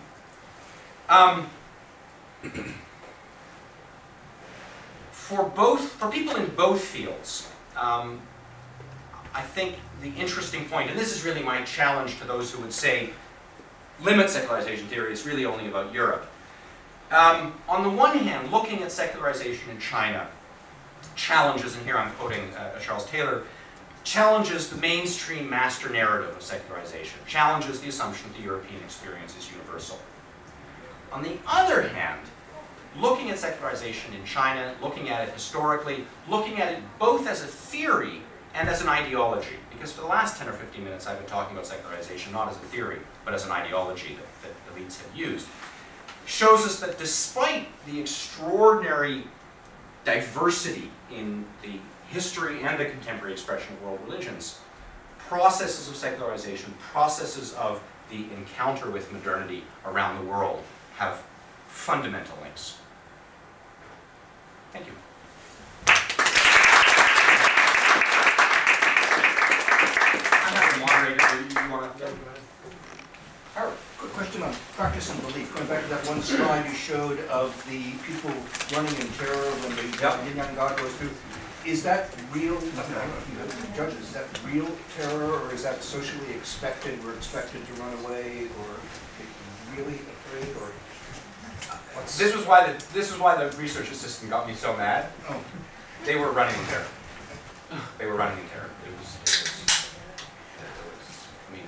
For people in both fields, I think the interesting point, and this is really my challenge to those who would say, limit secularization theory, it's really only about Europe. On the one hand, looking at secularization in China challenges, and here I'm quoting Charles Taylor, challenges the mainstream master narrative of secularization, challenges the assumption that the European experience is universal. On the other hand, looking at secularization in China, looking at it historically, looking at it both as a theory and as an ideology, because for the last 10 or 15 minutes I've been talking about secularization not as a theory, but as an ideology that elites have used, shows us that despite the extraordinary diversity in the history and the contemporary expression of world religions, processes of secularization, processes of the encounter with modernity around the world have fundamental links. Thank you. showed of the people running in terror when the yin yang god goes through, is that real, judges, is that real terror, or is that socially expected, we're expected to run away, or really afraid, or what's... This was why the research assistant got me so mad. Oh. They were running in terror. They were running in terror. I mean,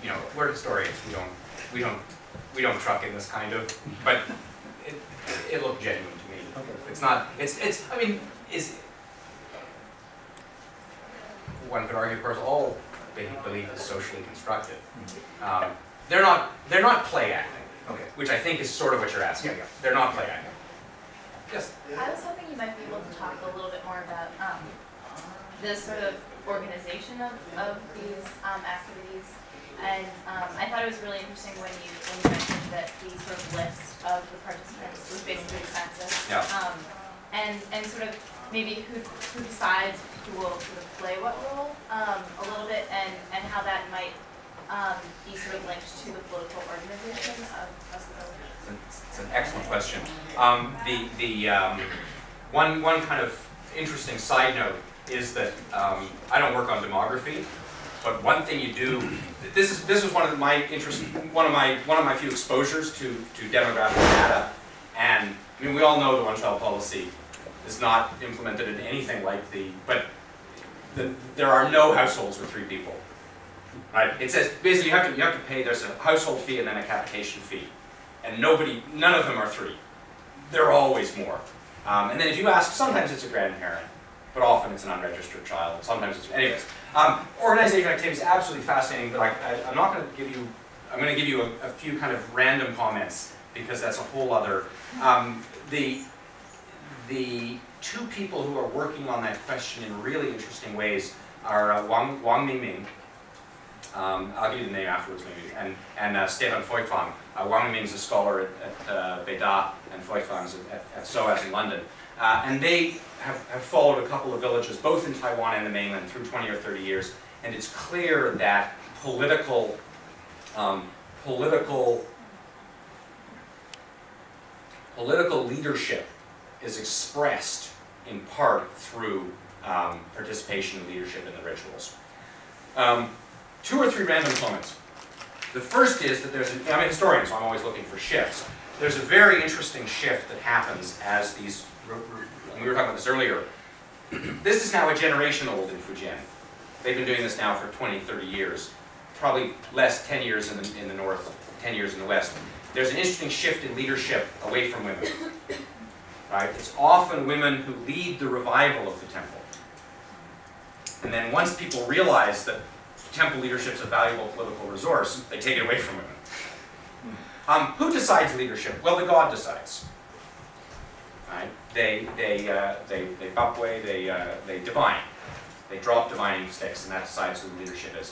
you know, we're historians. We don't truck in this kind of, but it looked genuine to me. Okay. It's not. I mean, one could argue, of course, all belief is socially constructed. They're not play acting. Okay. Which I think is sort of what you're asking. Yeah. They're not play acting. Yes. I was hoping you might be able to talk a little bit more about the sort of organization of these activities. And I thought it was really interesting when you mentioned that the sort of list of the participants was basically the census. Yeah. And sort of maybe who decides who will sort of play what role a little bit, and how that might be sort of linked to the political organization of the... It's an excellent question. One kind of interesting side note is that I don't work on demography, but one thing you do. This was one of my few exposures to demographic data, and I mean we all know the one-child policy is not implemented in anything like there are no households with 3 people. Right? It says basically you have to pay. There's a household fee and then a capitation fee, and none of them are 3. There are always more. And then if you ask, sometimes it's a grandparent, but often it's an unregistered child. Sometimes it's anyways. Organization activity is absolutely fascinating, but I'm not going to give you. I'm going to give you a few kind of random comments because that's a whole other. The 2 people who are working on that question in really interesting ways are Wang Mingming. I'll give you the name afterwards maybe, and Stefan Feuchtwang. Wang Mingming is a scholar at Beda, and Feuchtwang is at SOAS in London. And they have followed a couple of villages, both in Taiwan and the mainland, through 20 or 30 years, and it's clear that political leadership is expressed in part through participation and leadership in the rituals. 2 or 3 random comments. The first is that I'm a historian, so I'm always looking for shifts. There's a very interesting shift that happens as these, and we were talking about this earlier, this is now a generation old in Fujian. They've been doing this now for 20, 30 years. Probably less, 10 years in the north, 10 years in the west. There's an interesting shift in leadership away from women. Right? It's often women who lead the revival of the temple. And then once people realize that temple leadership is a valuable political resource, they take it away from women. Who decides leadership? Well, the god decides. Right? They bapwe, they divine. They drop divining sticks, and that decides who the leadership is.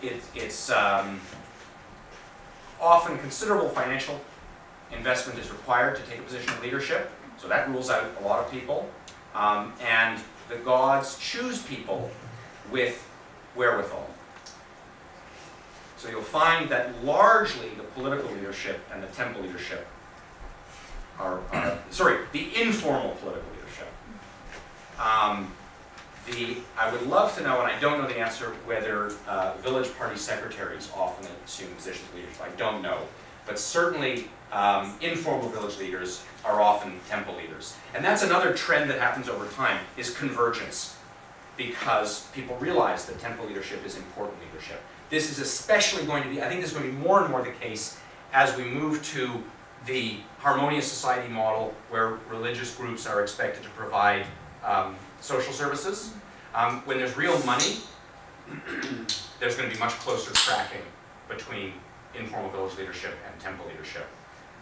It's often considerable financial investment is required to take a position of leadership, so that rules out a lot of people. And the gods choose people with wherewithal. So you'll find that largely the political leadership and the temple leadership the informal political leadership. I would love to know, and I don't know the answer, whether village party secretaries often assume positions of leadership. I don't know. But certainly informal village leaders are often temple leaders. And that's another trend that happens over time, is convergence. Because people realize that temple leadership is important leadership. This is especially going to be, I think this is going to be more and more the case as we move to the harmonious society model where religious groups are expected to provide social services. When there's real money, there's going to be much closer tracking between informal village leadership and temple leadership.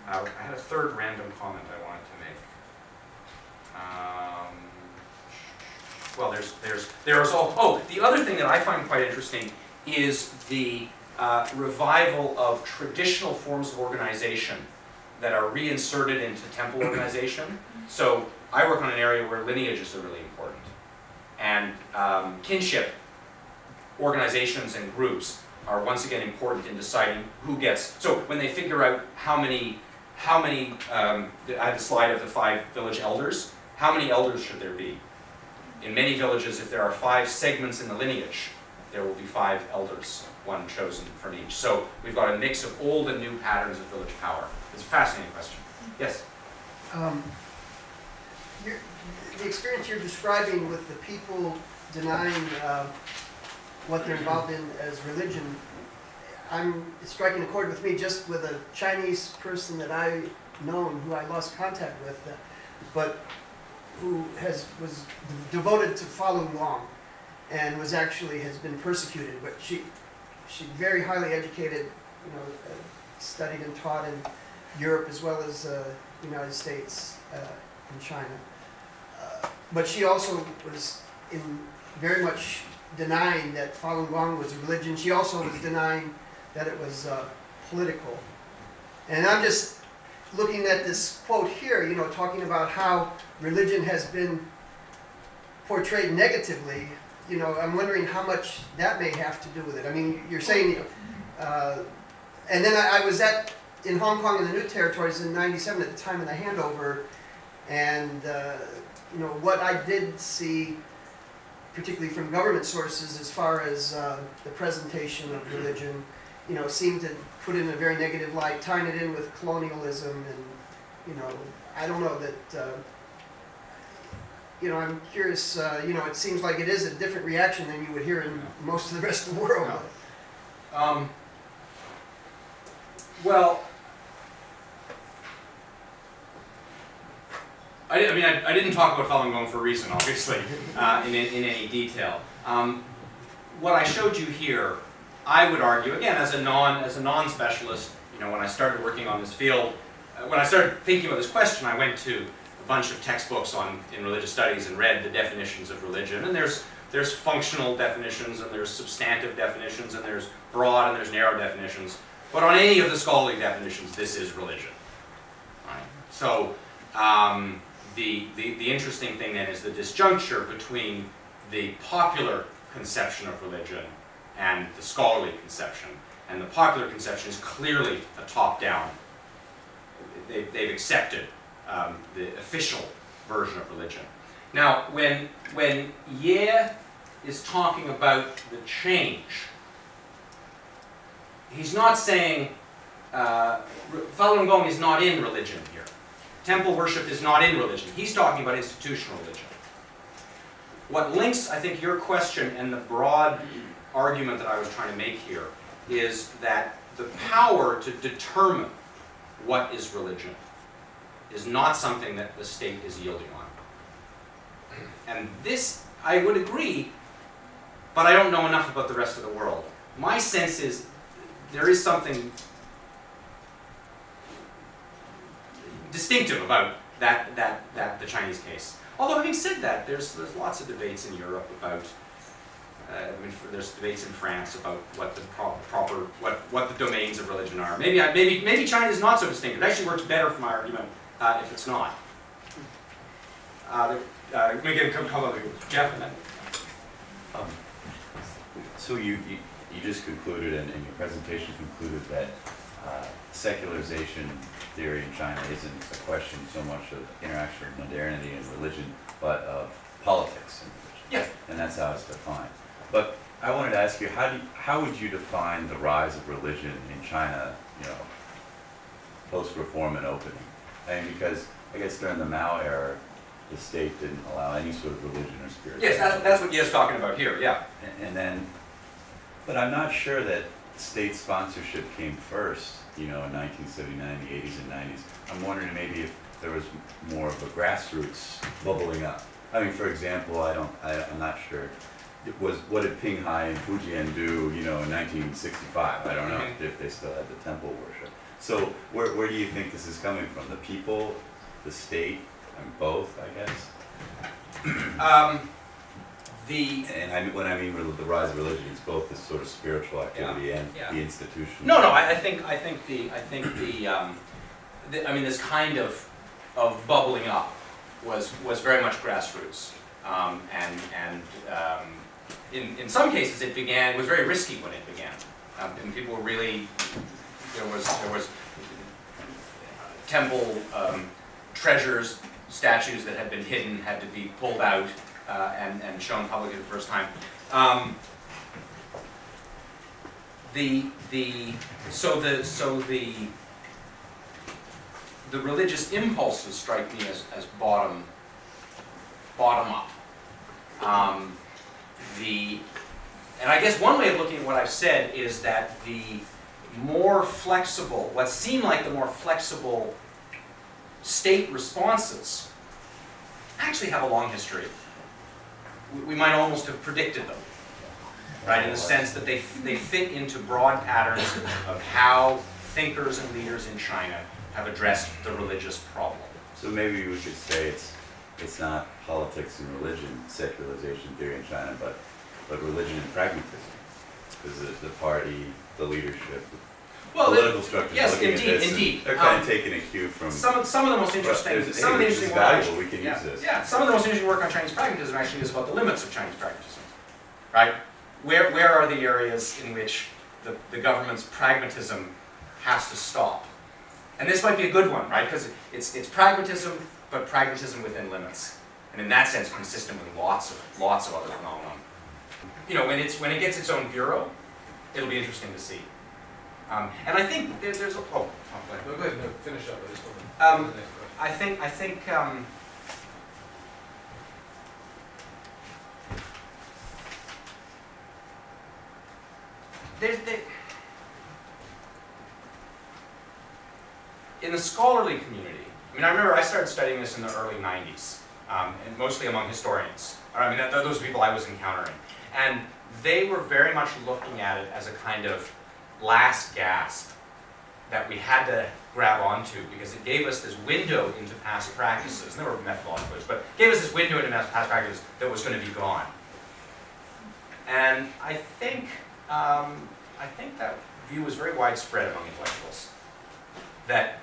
I had a third random comment I wanted to make. The other thing that I find quite interesting is the revival of traditional forms of organization that are reinserted into temple organization. So I work on an area where lineages are really important. And kinship organizations and groups are once again important in deciding who gets, so when they figure out how many how many, I had the slide of the 5 village elders. How many elders should there be? In many villages, if there are 5 segments in the lineage, there will be 5 elders, one chosen from each. So we've got a mix of old and new patterns of village power. It's a fascinating question. Yes? The experience you're describing with the people denying what they're involved in as religion, it's striking a chord with me just with a Chinese person that I've known who I lost contact with, but who was devoted to Falun Gong and has been persecuted, but she's very highly educated, studied and taught in Europe as well as the United States and China. But she also was very much denying that Falun Gong was a religion. She also was denying that it was political. And I'm just looking at this quote here, talking about how religion has been portrayed negatively. I'm wondering how much that may have to do with it. I mean, you're saying, and then I was in Hong Kong in the New Territories in '97 at the time of the handover, and what I did see, particularly from government sources, as far as the presentation of religion, seemed to put it in a very negative light, tying it in with colonialism, and I don't know that. I'm curious. It seems like it is a different reaction than you would hear in most of the rest of the world. Well, I didn't talk about Falun Gong for a reason, obviously, in any detail. What I showed you here, I would argue, again, as a non-specialist, when I started working on this field, when I started thinking about this question, I went to a bunch of textbooks in religious studies and read the definitions of religion. And there's functional definitions, and there's substantive definitions, and there's broad and there's narrow definitions. But on any of the scholarly definitions, this is religion. Right? So the interesting thing then is the disjuncture between the popular conception of religion and the scholarly conception. And the popular conception is clearly a top-down. They've accepted the official version of religion. Now, when Ye is talking about the change, he's not saying Falun Gong is not in religion here. Temple worship is not in religion. He's talking about institutional religion. What links, I think, your question and the broad argument that I was trying to make here is that the power to determine what is religion is not something that the state is yielding on. And this, I would agree, but I don't know enough about the rest of the world. My sense is there is something distinctive about the Chinese case. Although having said that, there's lots of debates in Europe about. There's debates in France about what the what the domains of religion are. Maybe China is not so distinctive. It actually works better for my argument if it's not. Let me get a couple of you, Jeff, and then. So you just concluded, and your presentation concluded that secularization theory in China isn't a question so much of interaction of modernity and religion, but of politics and religion. Yeah. And that's how it's defined. But I wanted to ask you, how would you define the rise of religion in China, post-reform and opening? I mean, because I guess during the Mao era, the state didn't allow any sort of religion or spirituality. Yes, that's what Ye's talking about here, yeah. And then, but I'm not sure that state sponsorship came first, in 1979, the 80s and 90s. I'm wondering maybe if there was more of a grassroots bubbling up. I mean, for example, I'm not sure. What did Pinghai and Fujian do, in 1965? I don't know if they still had the temple worship. So where do you think this is coming from? The people, the state, and both, I guess? When I mean the rise of religion, it's both this sort of spiritual activity and the institution. No, I think this kind of bubbling up was very much grassroots, in some cases it was very risky when it began, and people were really there was temple treasures, statues that had been hidden had to be pulled out and shown publicly for the first time. The religious impulses strike me as bottom up. And I guess one way of looking at what I've said is that the more flexible, what seem like the more flexible state responses actually have a long history. We might almost have predicted them, right? In the sense that they fit into broad patterns of how thinkers and leaders in China have addressed the religious problem. So maybe we could say it's not politics and religion, secularization theory in China, but religion and pragmatism. Because the party, the leadership, political structures. Yes, looking indeed, at this, indeed. They're kind of taking a cue from. Some of the most interesting. Some of the interesting work. We can use this. Yeah, some of the most interesting work on Chinese pragmatism actually is about the limits of Chinese pragmatism, right? Where are the areas in which the government's pragmatism has to stop? And this might be a good one, right? Because it's pragmatism, but pragmatism within limits, and in that sense, consistent with lots of other phenomena. You know, when it gets its own bureau, it'll be interesting to see. And I think there's a No, go ahead. No, finish up. I just want to I think in the scholarly community, I mean, I remember I started studying this in the early 90s, and mostly among historians. I mean, those are people I was encountering. And they were very much looking at it as a kind of last gasp that we had to grab onto because it gave us this window into past practices. And there were methodological, but it gave us this window into past practices that was going to be gone. And I think that view was very widespread among intellectuals. That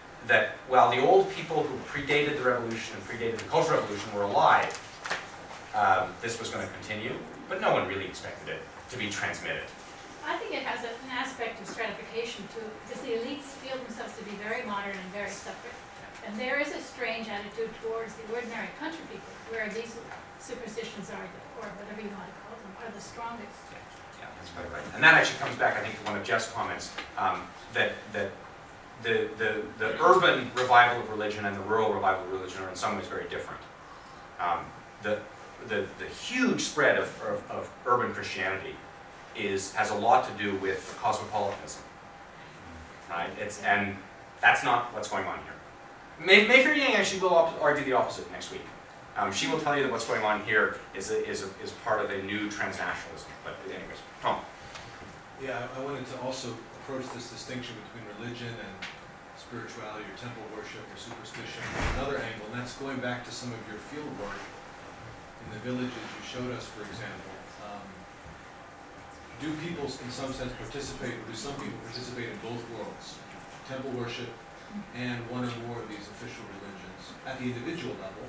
while the old people who predated the revolution and predated the Cultural Revolution were alive, this was going to continue, but no one really expected it to be transmitted. I think it has an aspect of stratification too, because the elites feel themselves to be very modern and very separate. And there is a strange attitude towards the ordinary country people, where these superstitions are, or whatever you want to call them, are the strongest. Yeah, that's quite right. And that actually comes back, I think, to one of Jeff's comments, that the urban revival of religion and the rural revival of religion are in some ways very different. The huge spread of urban Christianity has a lot to do with cosmopolitanism, right? And that's not what's going on here. Mei Feiying actually will argue the opposite next week. She will tell you that what's going on here is part of a new transnationalism. But anyways, Tom. Yeah, I wanted to also approach this distinction between religion and spirituality or temple worship or superstition from another angle, and that's going back to some of your field work in the villages you showed us, for example. Do people, in some sense, participate, or do some people participate in both worlds, temple worship and one or more of these official religions, at the individual level,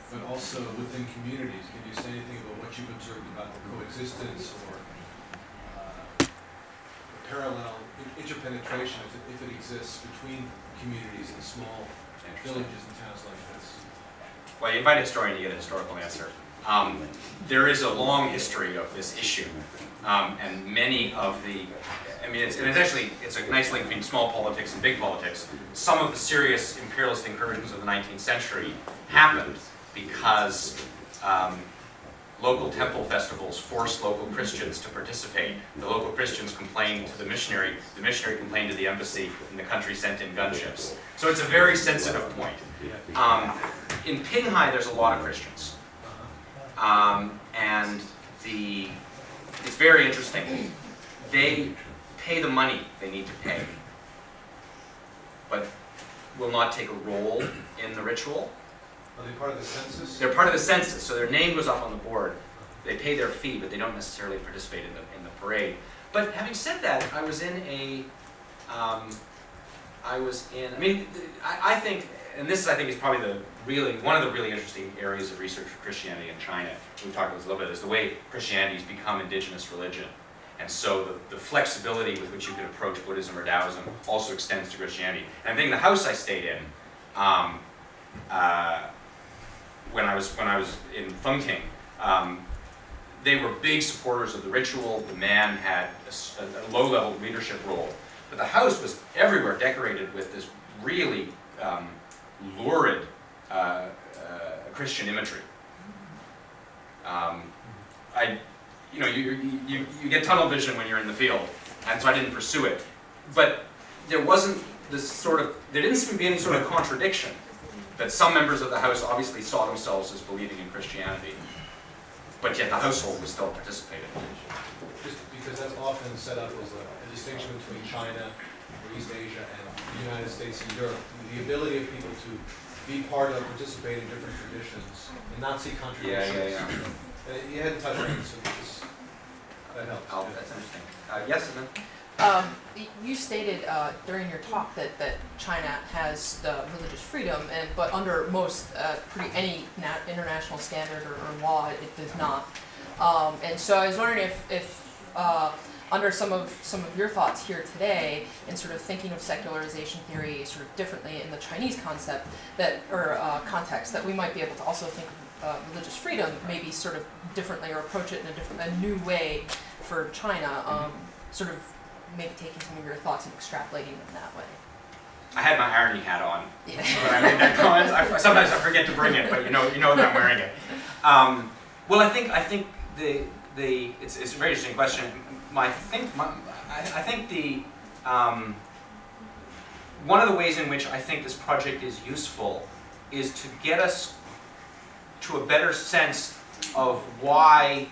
but also within communities? Can you say anything about what you've observed about the coexistence or parallel interpenetration, if it exists, between communities in small villages and towns like this? Well, you invite a historian to get a historical answer. There is a long history of this issue, and many of the, I mean, it's a nice link between small politics and big politics. Some of the serious imperialist incursions of the 19th century happened because local temple festivals forced local Christians to participate. The local Christians complained to the missionary complained to the embassy, and the country sent in gunships. So it's a very sensitive point. In Pinghai, there's a lot of Christians. And it's very interesting. They pay the money they need to pay, but will not take a role in the ritual. Are they part of the census? They're part of the census, so their name goes up on the board. They pay their fee, but they don't necessarily participate in the parade. But having said that, I think, and this I think is probably one of the really interesting areas of research for Christianity in China. We talked about this a little bit, is the way Christianity has become indigenous religion. And so the flexibility with which you can approach Buddhism or Taoism also extends to Christianity. And I think the house I stayed in, when I was in Fengting, they were big supporters of the ritual. The man had a low-level leadership role. But the house was everywhere decorated with this really lurid Christian imagery. You get tunnel vision when you're in the field, and so I didn't pursue it. But there wasn't this there didn't seem to be any sort of contradiction that some members of the house obviously saw themselves as believing in Christianity, but yet the household was still participating. Just because that's often set up as a distinction between China or East Asia and the United States and Europe. The ability of people to be part of, participate in different traditions, and not see contradictions. Yeah. You hadn't touched on it, so that helps. Oh, that's interesting. Yes, and then? You stated during your talk that China has the religious freedom, but under most any international standard or law, it does not. And so I was wondering if under some of your thoughts here today, in sort of thinking of secularization theory sort of differently in the Chinese concept context, that we might be able to also think of religious freedom maybe sort of differently, or approach it in a new way for China. Sort of maybe taking some of your thoughts and extrapolating them that way. I had my irony hat on Yeah. when I made that comment. Sometimes I forget to bring it, but you know that I'm wearing it. Well, I think it's a very interesting question. I think one of the ways in which I think this project is useful is to get us to a better sense of why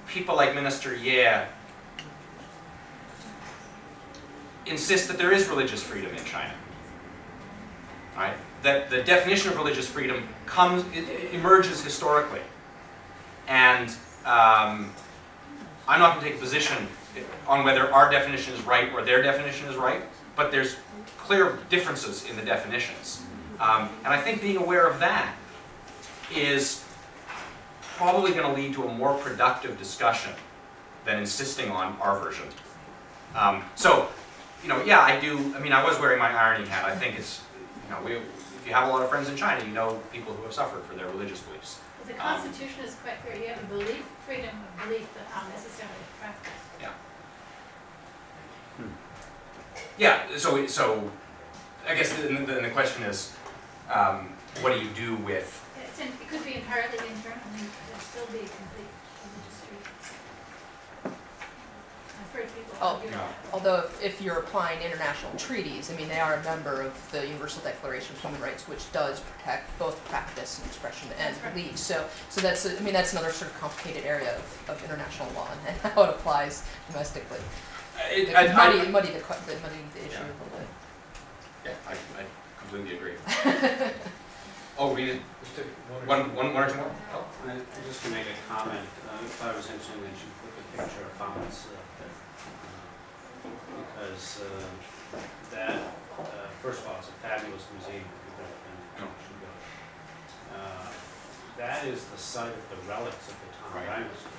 people like Minister Ye insist that there is religious freedom in China. Right? That the definition of religious freedom emerges historically. And I'm not going to take a position on whether our definition is right or their definition is right, but there's clear differences in the definitions. And I think being aware of that is probably going to lead to a more productive discussion than insisting on our version. Yeah, I was wearing my irony hat. I think it's, if you have a lot of friends in China, you know people who have suffered for their religious beliefs. The Constitution is quite clear. You have a belief, freedom of belief, but not necessarily practice. Yeah. Yeah. So I guess the question is, what do you do with? It could be entirely internal, and it would still be complete religious freedom. I've heard people argue that. Although if you're applying international treaties, they are a member of the Universal Declaration of Human Rights, which does protect both practice and expression and belief. So that's that's another sort of complicated area of international law and how it applies domestically. Muddy the issue a little bit. Yeah, I completely agree. Oh, we did one or two more. Oh. I just to make a comment. I thought it was interesting that you put the picture of Thomas up there, because first of all, it's a fabulous museum. Should go. That is the site of the relics of the Tang Dynasty.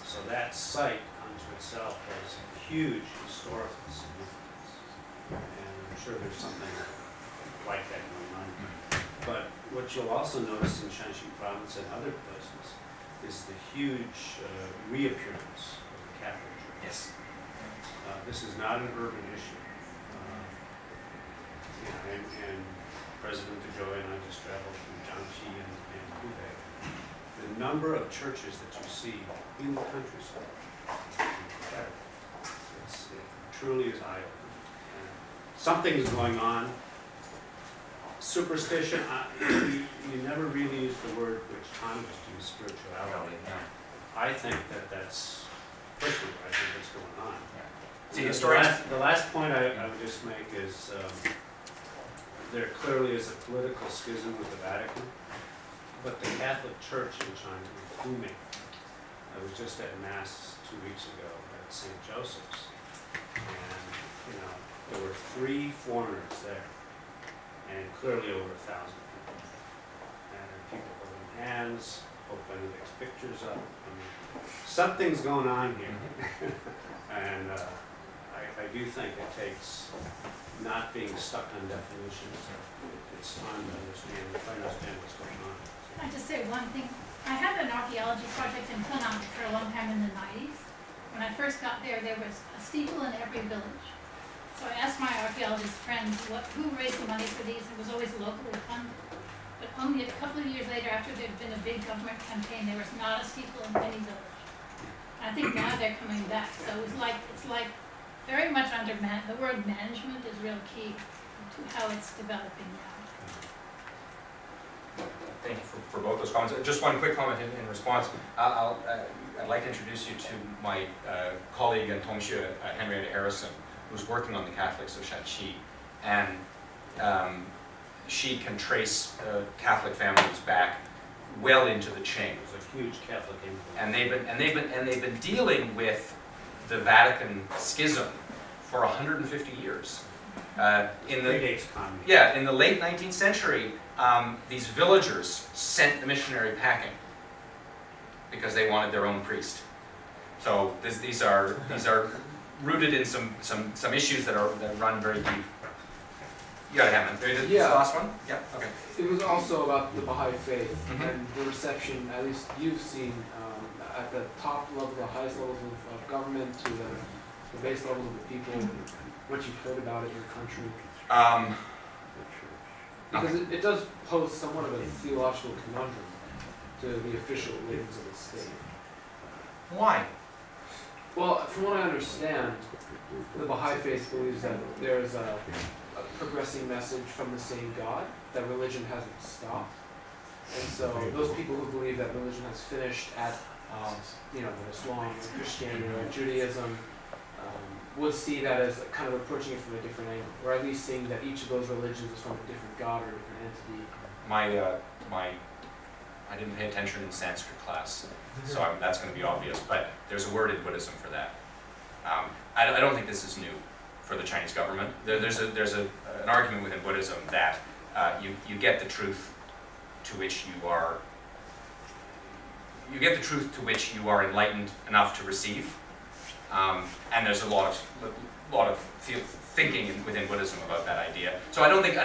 So that site unto itself has huge historical significance, and I'm sure there's something like that going on. But what you'll also notice in Shanxi province and other places is the huge reappearance of the Catholic Church. Yes. This is not an urban issue. And President DeJoy and I just traveled through Jiangxi and Hubei. The number of churches that you see in the countryside is incredible. It truly is eye-opening. Something's going on. Superstition, you never really use the word which Tom just used, spirituality. I think that's, personally, I think what's going on. See, the last point I would just make is there clearly is a political schism with the Vatican, but the Catholic Church in China is booming. I was just at Mass 2 weeks ago at St. Joseph's, and there were 3 foreigners there, and clearly over 1,000 people. And people holding hands, Pope Benedict's pictures up. I mean, something's going on here. And I do think it takes not being stuck on definitions. It's time to understand, try to understand what's going on. Can I just say one thing? I had an archaeology project in Penang for a long time in the 90s. When I first got there, there was a steeple in every village. So I asked my archaeologist friends who raised the money for these. It was always locally funded. But only a couple of years later, after there had been a big government campaign, there was not a steeple in any village. And I think now they're coming back. So it's like very much under the word management is real key to how it's developing now. Thank you for both those comments. Just one quick comment in response. I'd like to introduce you to my colleague and Tongxue, Henrietta Harrison, who's working on the Catholics of Shaanxi. And she can trace Catholic families back well into the Qing. There's a huge Catholic influence. And they've been dealing with the Vatican schism for 150 years. In the late 19th century, these villagers sent the missionary packing because they wanted their own priest. So these are rooted in some issues that run very deep. You got it, Hammond. This last one? Yeah. Okay. It was also about the Baha'i faith and the reception, at least you've seen, at the top level, the highest levels of government to the base levels of the people, what you've heard about it in your country. Because it does pose somewhat of a theological conundrum to the official leaders of the state. Why? Well, from what I understand, the Baha'i faith believes that there's a progressing message from the same God, that religion hasn't stopped. And so those people who believe that religion has finished at Islam or Christianity or Judaism would see that as kind of approaching it from a different angle, or at least seeing that each of those religions is from a different God or a different entity. I didn't pay attention in Sanskrit class, so that's going to be obvious, but there's a word in Buddhism for that. I don't think this is new for the Chinese government. There's an argument within Buddhism that you get the truth to which you are enlightened enough to receive, and there's a lot of thinking within Buddhism about that idea. So I don't think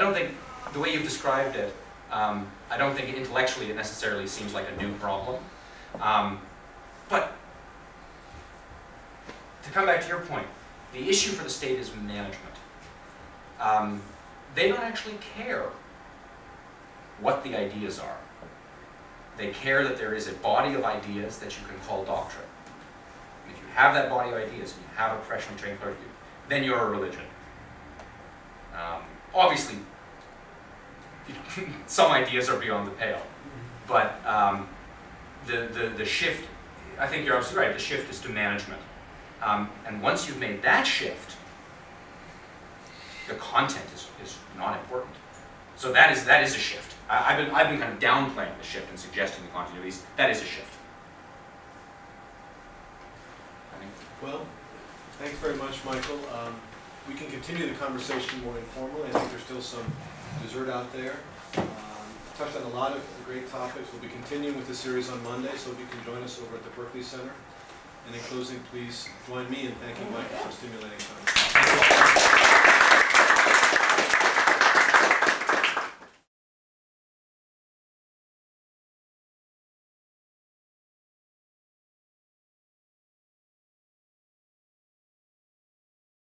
the way you've described it, I don't think intellectually it necessarily seems like a new problem. But to come back to your point, the issue for the state is management. They don't actually care what the ideas are. They care that there is a body of ideas that you can call doctrine. And if you have that body of ideas and you have a professionally trained clergy, then you're a religion. Obviously, some ideas are beyond the pale, but the shift, I think you're absolutely right, the shift is to management. And once you've made that shift, the content is not important. So that is a shift. I've been kind of downplaying the shift and suggesting the continuities. That is a shift. Well, thanks very much, Michael. We can continue the conversation more informally. I think there's still some dessert out there. Touched on a lot of great topics. We'll be continuing with the series on Monday, so if you can join us over at the Berkley Center. And in closing, please join me in thanking Michael for stimulating time.